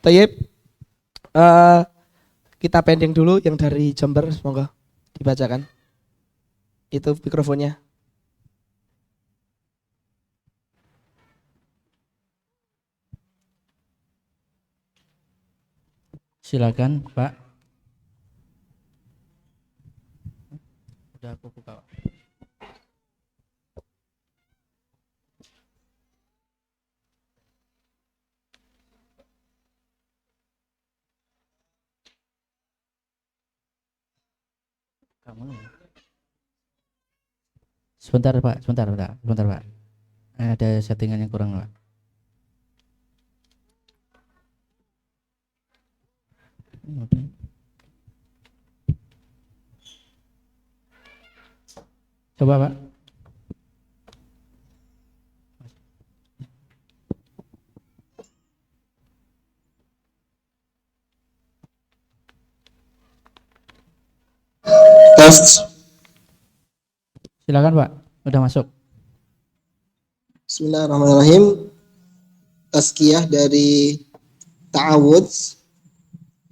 Tayyib, kita pending dulu yang dari Jember, semoga dibacakan. Itu mikrofonnya. Silakan, Pak. Udah aku buka, Pak. Kamu ya? Sebentar, Pak. Sebentar, Pak. Ada settingan yang kurang, Pak. Oke. Coba, Pak. Tes. Silakan, Pak. Udah masuk. Bismillahirrahmanirrahim. Tazkiyah dari ta'awudz.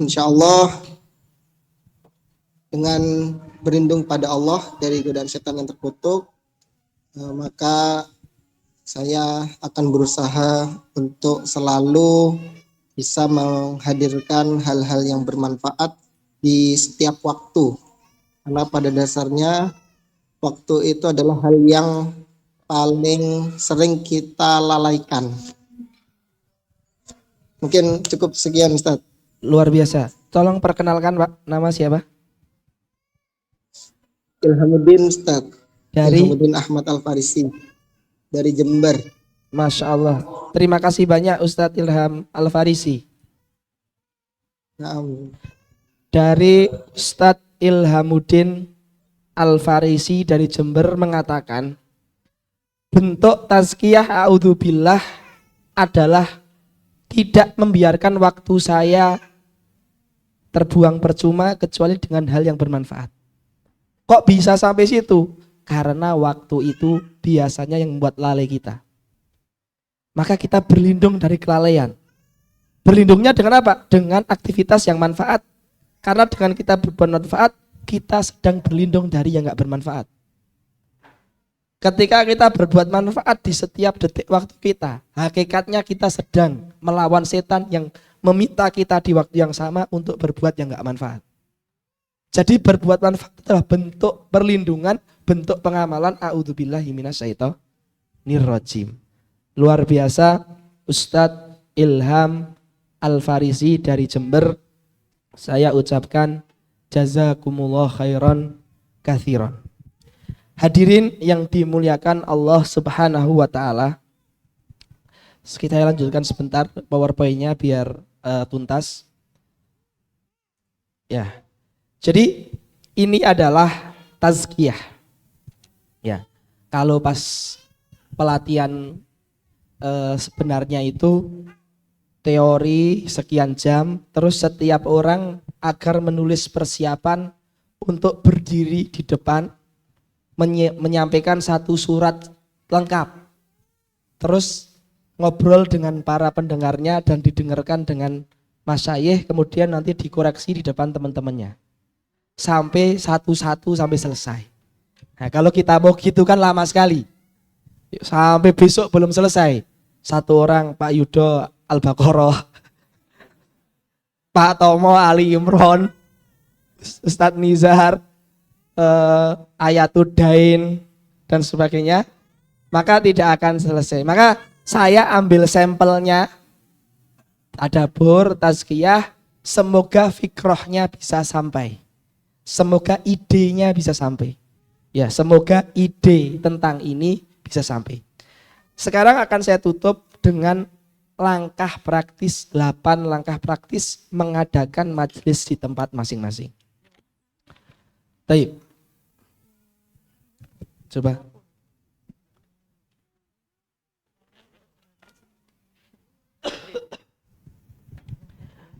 Insyaallah dengan berlindung pada Allah dari godaan setan yang terkutuk, maka saya akan berusaha untuk selalu bisa menghadirkan hal-hal yang bermanfaat di setiap waktu. Karena pada dasarnya waktu itu adalah hal yang paling sering kita lalaikan. Mungkin cukup sekian, Ustaz. Luar biasa. Tolong perkenalkan, Pak, nama siapa? Ilhamuddin, Ustaz. Dari Ilhamuddin Ahmad Al-Farisi dari Jember. Masya Allah. Terima kasih banyak Ustadz Ilham Al-Farisi. Dari Ustadz Ilhamuddin Al-Farisi dari Jember mengatakan, bentuk tazkiyah a'udzubillah adalah tidak membiarkan waktu saya terbuang percuma kecuali dengan hal yang bermanfaat. Kok bisa sampai situ? Karena waktu itu biasanya yang membuat lalai kita. Maka kita berlindung dari kelalaian. Berlindungnya dengan apa? Dengan aktivitas yang manfaat. Karena dengan kita bermanfaat, kita sedang berlindung dari yang gak bermanfaat. Ketika kita berbuat manfaat di setiap detik waktu kita, hakikatnya kita sedang melawan setan yang meminta kita di waktu yang sama untuk berbuat yang gak manfaat. Jadi berbuat manfaat adalah bentuk perlindungan, bentuk pengamalan a'udzubillahi minasyaitonir rajim. Luar biasa Ustadz Ilham Al-Farisi dari Jember. Saya ucapkan jazakumullah khairan katsiran. Hadirin yang dimuliakan Allah Subhanahu wa taala. Kita lanjutkan sebentar PowerPoint-nya biar tuntas. Ya. Jadi ini adalah tazkiyah. Ya. Kalau pas pelatihan sebenarnya itu teori sekian jam, terus setiap orang agar menulis persiapan untuk berdiri di depan menyampaikan satu surat lengkap, terus ngobrol dengan para pendengarnya dan didengarkan dengan masyayikh, kemudian nanti dikoreksi di depan teman-temannya sampai satu-satu sampai selesai. Nah, kalau kita mau gitu kan lama sekali, sampai besok belum selesai. Satu orang Pak Yudo Al-Baqarah, Pak Tomo Ali Imron, Ustadz Nizar Ayatuddin dan sebagainya, maka tidak akan selesai. Maka saya ambil sampelnya, tadabbur, tazkiyah, semoga fikrohnya bisa sampai, semoga idenya bisa sampai. Ya, semoga ide tentang ini bisa sampai. Sekarang akan saya tutup dengan langkah praktis, 8 langkah praktis mengadakan majelis di tempat masing-masing. Baik. Coba.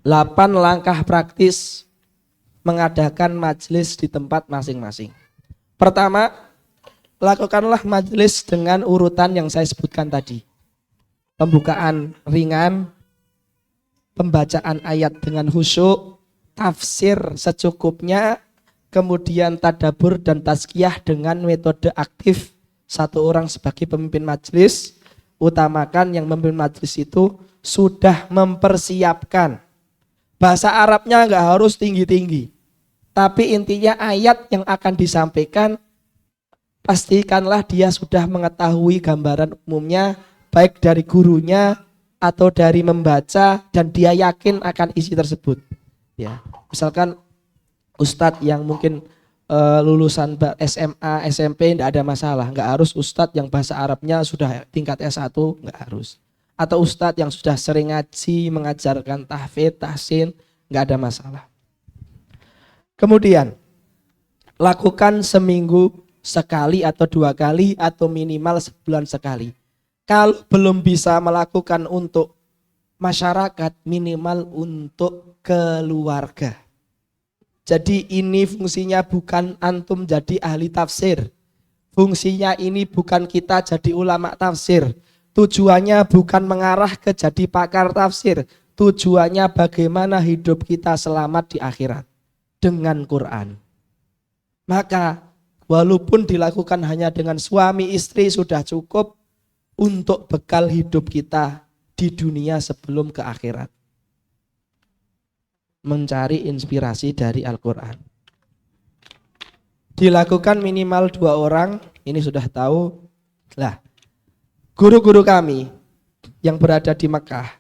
8 langkah praktis mengadakan majelis di tempat masing-masing. Pertama, lakukanlah majelis dengan urutan yang saya sebutkan tadi. Pembukaan ringan, pembacaan ayat dengan khusyuk, tafsir secukupnya, kemudian tadabbur dan tazkiyah dengan metode aktif satu orang sebagai pemimpin majelis. Utamakan yang memimpin majelis itu sudah mempersiapkan. Bahasa Arabnya nggak harus tinggi-tinggi, tapi intinya ayat yang akan disampaikan pastikanlah dia sudah mengetahui gambaran umumnya, baik dari gurunya atau dari membaca, dan dia yakin akan isi tersebut. Ya, misalkan ustadz yang mungkin lulusan SMA, SMP tidak ada masalah, nggak harus ustadz yang bahasa Arabnya sudah tingkat S1, nggak harus. Atau ustadz yang sudah sering ngaji, mengajarkan tahfidz, tahsin, nggak ada masalah. Kemudian lakukan seminggu sekali atau 2 kali atau minimal sebulan sekali. Kalau belum bisa melakukan untuk masyarakat, minimal untuk keluarga. Jadi ini fungsinya bukan antum jadi ahli tafsir. Fungsinya ini bukan kita jadi ulama tafsir. Tujuannya bukan mengarah ke jadi pakar tafsir. Tujuannya bagaimana hidup kita selamat di akhirat dengan Quran. Maka walaupun dilakukan hanya dengan suami istri sudah cukup untuk bekal hidup kita di dunia sebelum ke akhirat. Mencari inspirasi dari Al-Quran. Dilakukan minimal 2 orang, ini sudah tahu. Lah, guru-guru kami yang berada di Mekah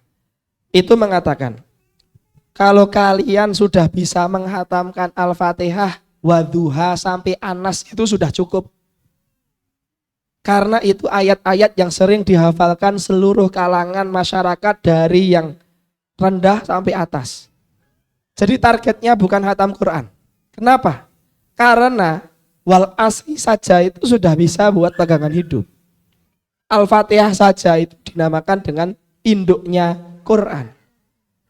itu mengatakan, kalau kalian sudah bisa menghatamkan Al-Fatihah, Wadduha sampai Anas itu sudah cukup. Karena itu ayat-ayat yang sering dihafalkan seluruh kalangan masyarakat dari yang rendah sampai atas. Jadi targetnya bukan hatam Quran. Kenapa? Karena wal asri saja itu sudah bisa buat pegangan hidup. Al-Fatihah saja itu dinamakan dengan induknya Quran.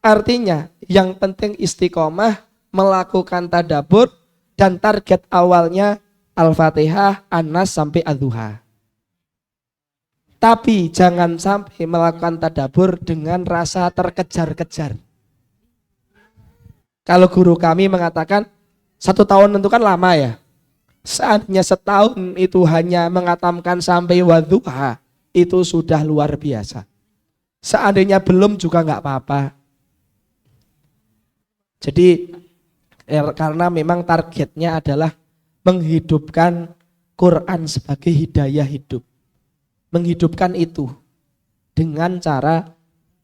Artinya yang penting istiqomah, melakukan tadabbur, dan target awalnya Al-Fatihah, An-Nas sampai Ad-Duha. Tapi jangan sampai melakukan tadabbur dengan rasa terkejar-kejar. Kalau guru kami mengatakan 1 tahun itu kan lama ya. Seandainya setahun itu hanya mengatamkan sampai Wadduha, itu sudah luar biasa. Seandainya belum juga nggak apa-apa. Jadi karena memang targetnya adalah menghidupkan Quran sebagai hidayah hidup. Menghidupkan itu dengan cara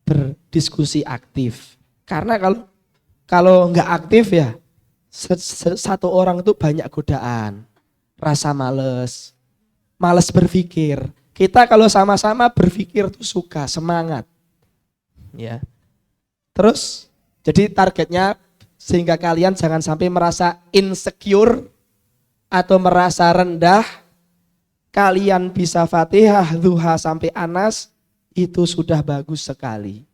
berdiskusi aktif. Karena kalau nggak aktif ya, satu orang itu banyak godaan, rasa males berpikir. Kita kalau sama-sama berpikir tuh suka, semangat. Ya. Terus jadi targetnya sehingga kalian jangan sampai merasa insecure atau merasa rendah. Kalian bisa Fatihah, Duha sampai Anas, itu sudah bagus sekali.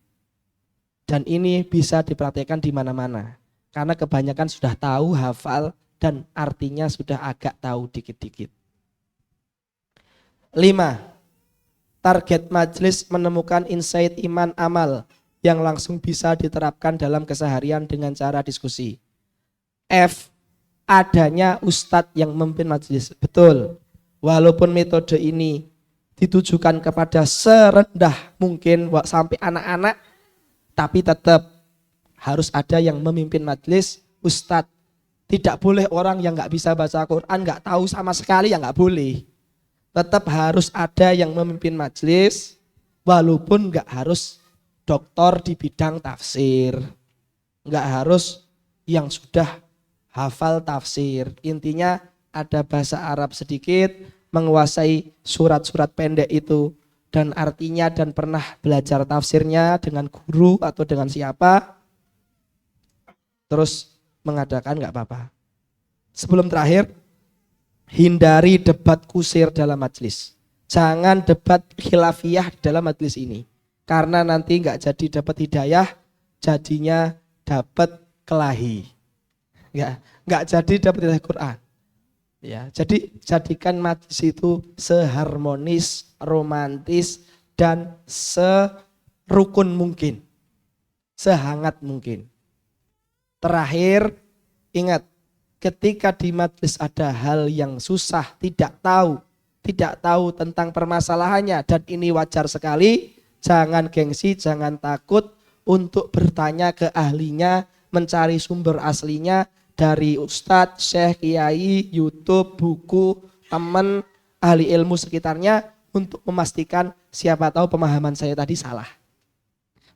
Dan ini bisa diperhatikan di mana-mana. Karena kebanyakan sudah tahu, hafal, dan artinya sudah agak tahu dikit-dikit. 5. Target majelis menemukan insight iman amal yang langsung bisa diterapkan dalam keseharian dengan cara diskusi. F. Adanya ustadz yang memimpin majelis. Betul. Walaupun metode ini ditujukan kepada serendah mungkin sampai anak-anak, tapi tetap harus ada yang memimpin majelis, ustadz. Tidak boleh orang yang nggak bisa baca Quran, nggak tahu sama sekali, ya nggak boleh. Tetap harus ada yang memimpin majelis, walaupun nggak harus doktor di bidang tafsir, nggak harus yang sudah hafal tafsir. Intinya ada bahasa Arab sedikit, menguasai surat-surat pendek itu, dan artinya dan pernah belajar tafsirnya dengan guru atau dengan siapa, terus mengadakan nggak apa-apa. Sebelum terakhir, hindari debat kusir dalam majelis. Jangan debat khilafiyah dalam majelis ini, karena nanti nggak jadi dapat hidayah, jadinya dapat kelahi. Nggak jadi dapat hidayah Quran. Ya, jadi jadikan majlis itu seharmonis, romantis, dan serukun mungkin, sehangat mungkin. Terakhir, ingat, ketika di majlis ada hal yang susah, tidak tahu tentang permasalahannya, dan ini wajar sekali, jangan gengsi, jangan takut untuk bertanya ke ahlinya, mencari sumber aslinya dari ustadz, syekh, kiai, YouTube, buku, teman, ahli ilmu sekitarnya untuk memastikan siapa tahu pemahaman saya tadi salah.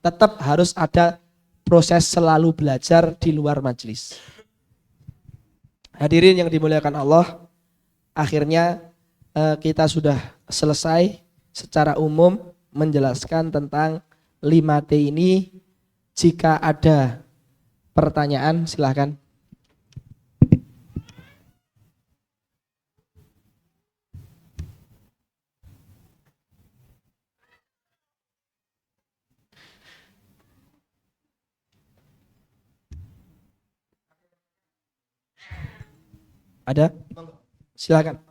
Tetap harus ada proses selalu belajar di luar majelis. Hadirin yang dimuliakan Allah, akhirnya kita sudah selesai secara umum menjelaskan tentang 5T ini. Jika ada pertanyaan silahkan. Ada? Silakan.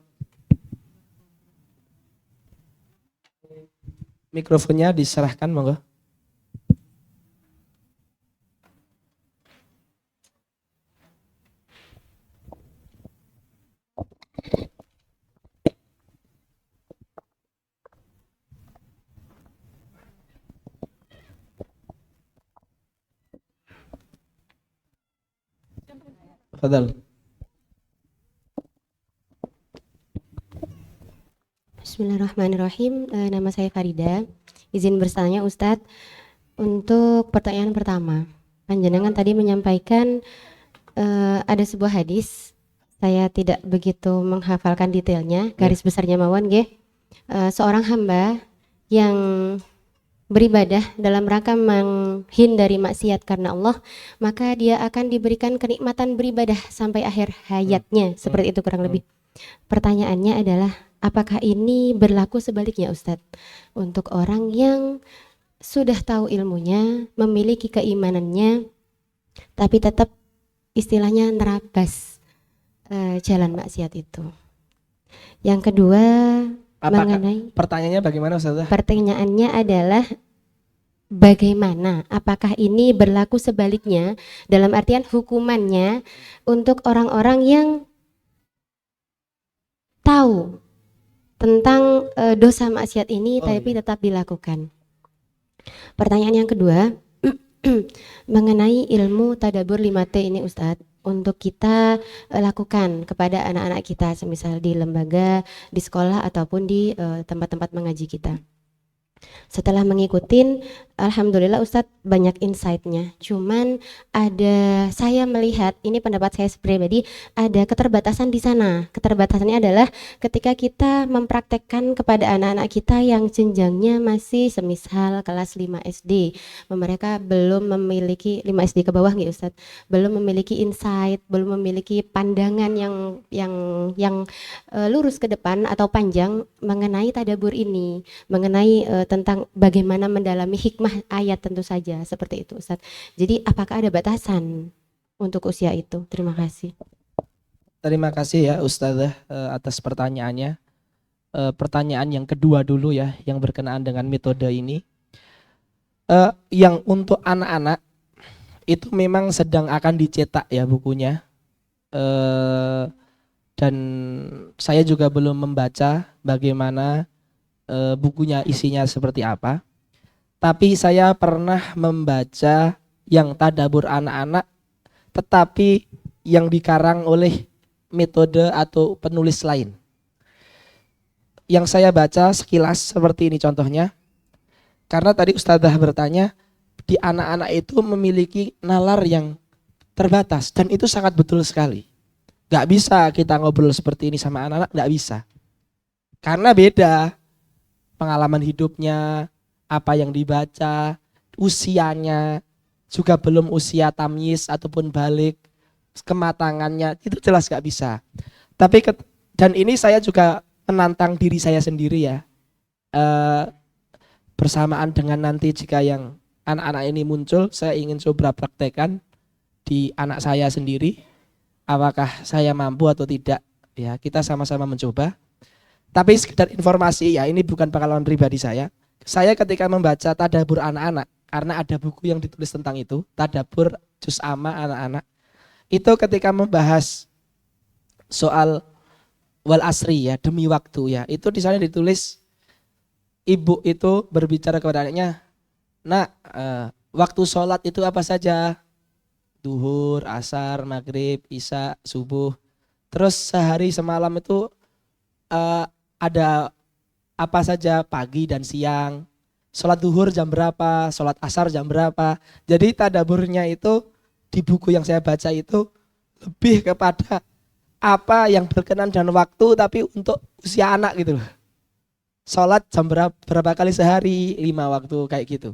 Mikrofonnya diserahkan, monggo. Fadal. Bismillahirrahmanirrahim. Nama saya Farida. Izin bertanya Ustadz, untuk pertanyaan pertama, panjenengan tadi menyampaikan ada sebuah hadis. Saya tidak begitu menghafalkan detailnya, garis besarnya mawon nggih. Seorang hamba yang beribadah dalam rangka menghindari maksiat karena Allah, maka dia akan diberikan kenikmatan beribadah sampai akhir hayatnya, seperti itu kurang lebih. Pertanyaannya adalah, apakah ini berlaku sebaliknya Ustadz? Untuk orang yang sudah tahu ilmunya, memiliki keimanannya, tapi tetap istilahnya nerabas jalan maksiat itu. Yang kedua, mengenai pertanyaannya bagaimana Ustazah? Pertanyaannya adalah bagaimana? Apakah ini berlaku sebaliknya dalam artian hukumannya untuk orang-orang yang tahu tentang dosa maksiat ini tapi tetap dilakukan. Pertanyaan yang kedua mengenai ilmu tadabbur 5T ini Ustadz, untuk kita lakukan kepada anak-anak kita, semisal di lembaga, di sekolah ataupun di tempat-tempat mengaji kita. Setelah mengikutin, alhamdulillah Ustadz banyak insight-nya. Cuman saya melihat, ini pendapat saya pribadi, ada keterbatasan di sana. Keterbatasannya adalah ketika kita mempraktekkan kepada anak-anak kita yang jenjangnya masih semisal kelas 5 SD. Mereka belum memiliki 5 SD ke bawah nggih Ustadz, belum memiliki insight, belum memiliki pandangan yang lurus ke depan atau panjang mengenai tadabbur ini, mengenai tentang bagaimana mendalami hikmah ayat, tentu saja seperti itu Ustadz. Jadi apakah ada batasan untuk usia itu? Terima kasih. Terima kasih ya Ustazah atas pertanyaannya. Pertanyaan yang kedua dulu ya, yang berkenaan dengan metode ini. Yang untuk anak-anak itu memang sedang akan dicetak ya bukunya. Dan saya juga belum membaca bagaimana bukunya isinya seperti apa. Tapi saya pernah membaca yang tadabbur anak-anak tetapi yang dikarang oleh metode atau penulis lain. Yang saya baca sekilas seperti ini contohnya. Karena tadi Ustazah bertanya, di anak-anak itu memiliki nalar yang terbatas dan itu sangat betul sekali. Gak bisa kita ngobrol seperti ini sama anak-anak, gak bisa. Karena beda pengalaman hidupnya, apa yang dibaca, usianya, juga belum usia tamyiz ataupun balik, kematangannya, itu jelas gak bisa. Tapi dan ini saya juga menantang diri saya sendiri ya, bersamaan dengan nanti jika yang anak-anak ini muncul, saya ingin coba praktekkan di anak saya sendiri, apakah saya mampu atau tidak. Ya, kita sama-sama mencoba. Tapi sekedar informasi ya, ini bukan pengalaman pribadi saya. Saya ketika membaca tadabbur anak-anak, karena ada buku yang ditulis tentang itu, tadabbur juz amma anak-anak. Itu ketika membahas soal wal asri ya, demi waktu ya. Itu di sana ditulis ibu itu berbicara kepada anaknya, "Nak, waktu sholat itu apa saja? Duhur, asar, maghrib, isya, subuh. Terus sehari semalam itu ada apa saja pagi dan siang, sholat duhur jam berapa, sholat asar jam berapa." Jadi tadaburnya itu di buku yang saya baca itu lebih kepada apa yang berkenan dan waktu tapi untuk usia anak gitu loh. Sholat jam berapa kali sehari, 5 waktu kayak gitu.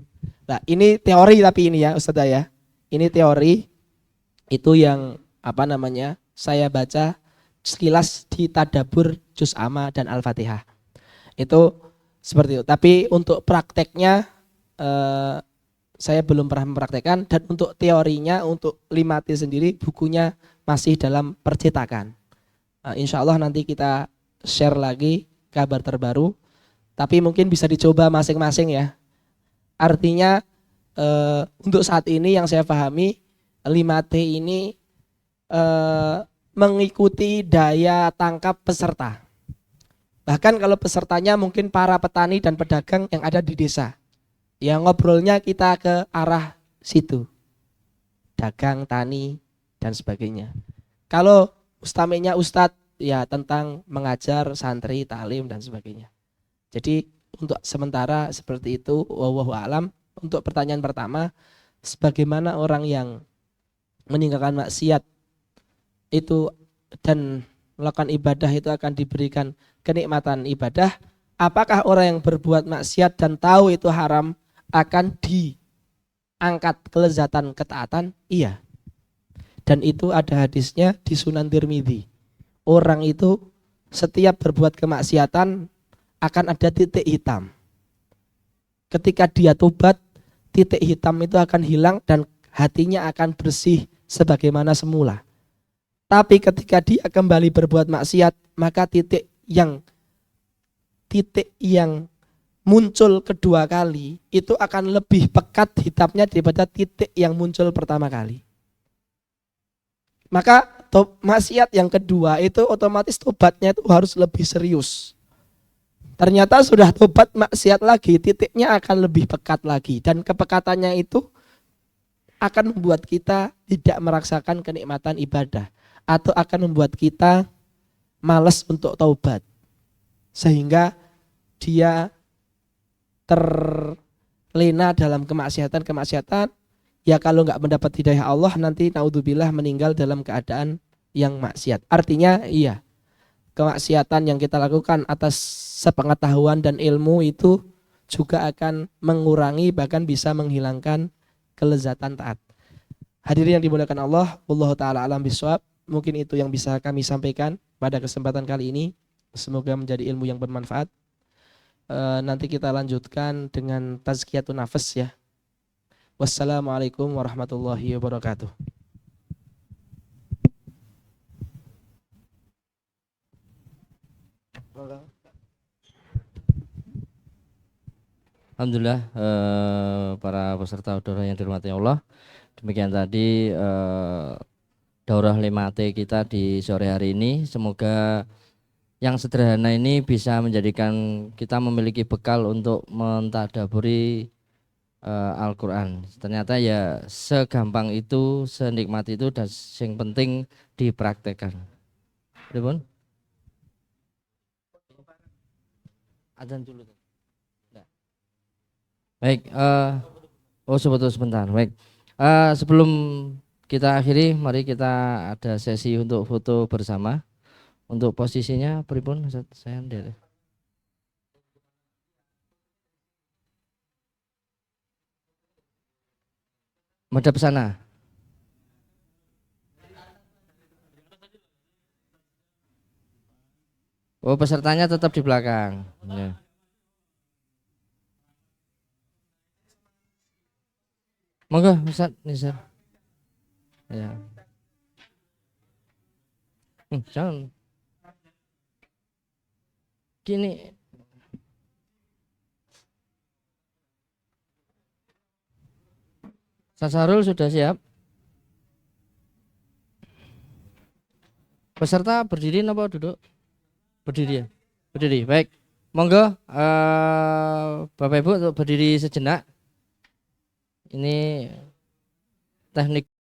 Nah ini teori tapi ini ya Ustazah ya. Ini teori itu yang apa namanya saya baca sekilas di tadabbur juz amma dan al-fatihah. Itu seperti itu. Tapi untuk prakteknya saya belum pernah mempraktekkan, dan untuk teorinya untuk 5T sendiri bukunya masih dalam percetakan. Insya Allah nanti kita share lagi kabar terbaru. Tapi mungkin bisa dicoba masing-masing ya. Artinya untuk saat ini yang saya pahami 5T ini mengikuti daya tangkap peserta. Bahkan kalau pesertanya mungkin para petani dan pedagang yang ada di desa. Ya ngobrolnya kita ke arah situ. Dagang, tani, dan sebagainya. Kalau ustamanya ustadz ya tentang mengajar santri, taklim dan sebagainya. Jadi untuk sementara seperti itu, wallahu a'lam. Untuk pertanyaan pertama, sebagaimana orang yang meninggalkan maksiat itu dan melakukan ibadah itu akan diberikan kenikmatan ibadah, apakah orang yang berbuat maksiat dan tahu itu haram akan diangkat kelezatan ketaatan? Iya. Dan itu ada hadisnya di Sunan Tirmidzi. Orang itu setiap berbuat kemaksiatan akan ada titik hitam. Ketika dia tobat, titik hitam itu akan hilang dan hatinya akan bersih sebagaimana semula. Tapi ketika dia kembali berbuat maksiat, maka titik yang muncul kedua kali itu akan lebih pekat hitamnya daripada titik yang muncul pertama kali. Maka maksiat yang kedua itu otomatis tobatnya itu harus lebih serius. Ternyata sudah tobat maksiat lagi, titiknya akan lebih pekat lagi, dan kepekatannya itu akan membuat kita tidak merasakan kenikmatan ibadah atau akan membuat kita malas untuk taubat sehingga dia terlena dalam kemaksiatan. Ya kalau nggak mendapat hidayah Allah nanti naudzubillah meninggal dalam keadaan yang maksiat. Artinya iya, kemaksiatan yang kita lakukan atas sepengetahuan dan ilmu itu juga akan mengurangi bahkan bisa menghilangkan kelezatan taat. Hadirin yang dimuliakan Allah, wallahu taala alam bisawab. Mungkin itu yang bisa kami sampaikan pada kesempatan kali ini. Semoga menjadi ilmu yang bermanfaat. Nanti kita lanjutkan dengan tazkiyatun nafas ya. Wassalamualaikum warahmatullahi wabarakatuh. Alhamdulillah para peserta daurah yang dirahmati Allah. Demikian tadi daurah 5T kita di sore hari ini. Semoga yang sederhana ini bisa menjadikan kita memiliki bekal untuk mentadaburi Al-Quran. Ternyata ya segampang itu, senikmat itu, dan yang penting dipraktekkan. Pripun? Adzan dulu. Baik, sebentar. Baik, sebelum kita akhiri, mari kita ada sesi untuk foto bersama. Untuk posisinya, pripun? Saya ndek. Madhep sana. Oh, pesertanya tetap di belakang. Ya. Monggo, Ustaz Nizar. Ya. Jangan. Gini. Sasarul sudah siap? Peserta berdiri apa duduk? Berdiri ya? Berdiri, baik. Monggo Bapak Ibu untuk berdiri sejenak. Ini teknik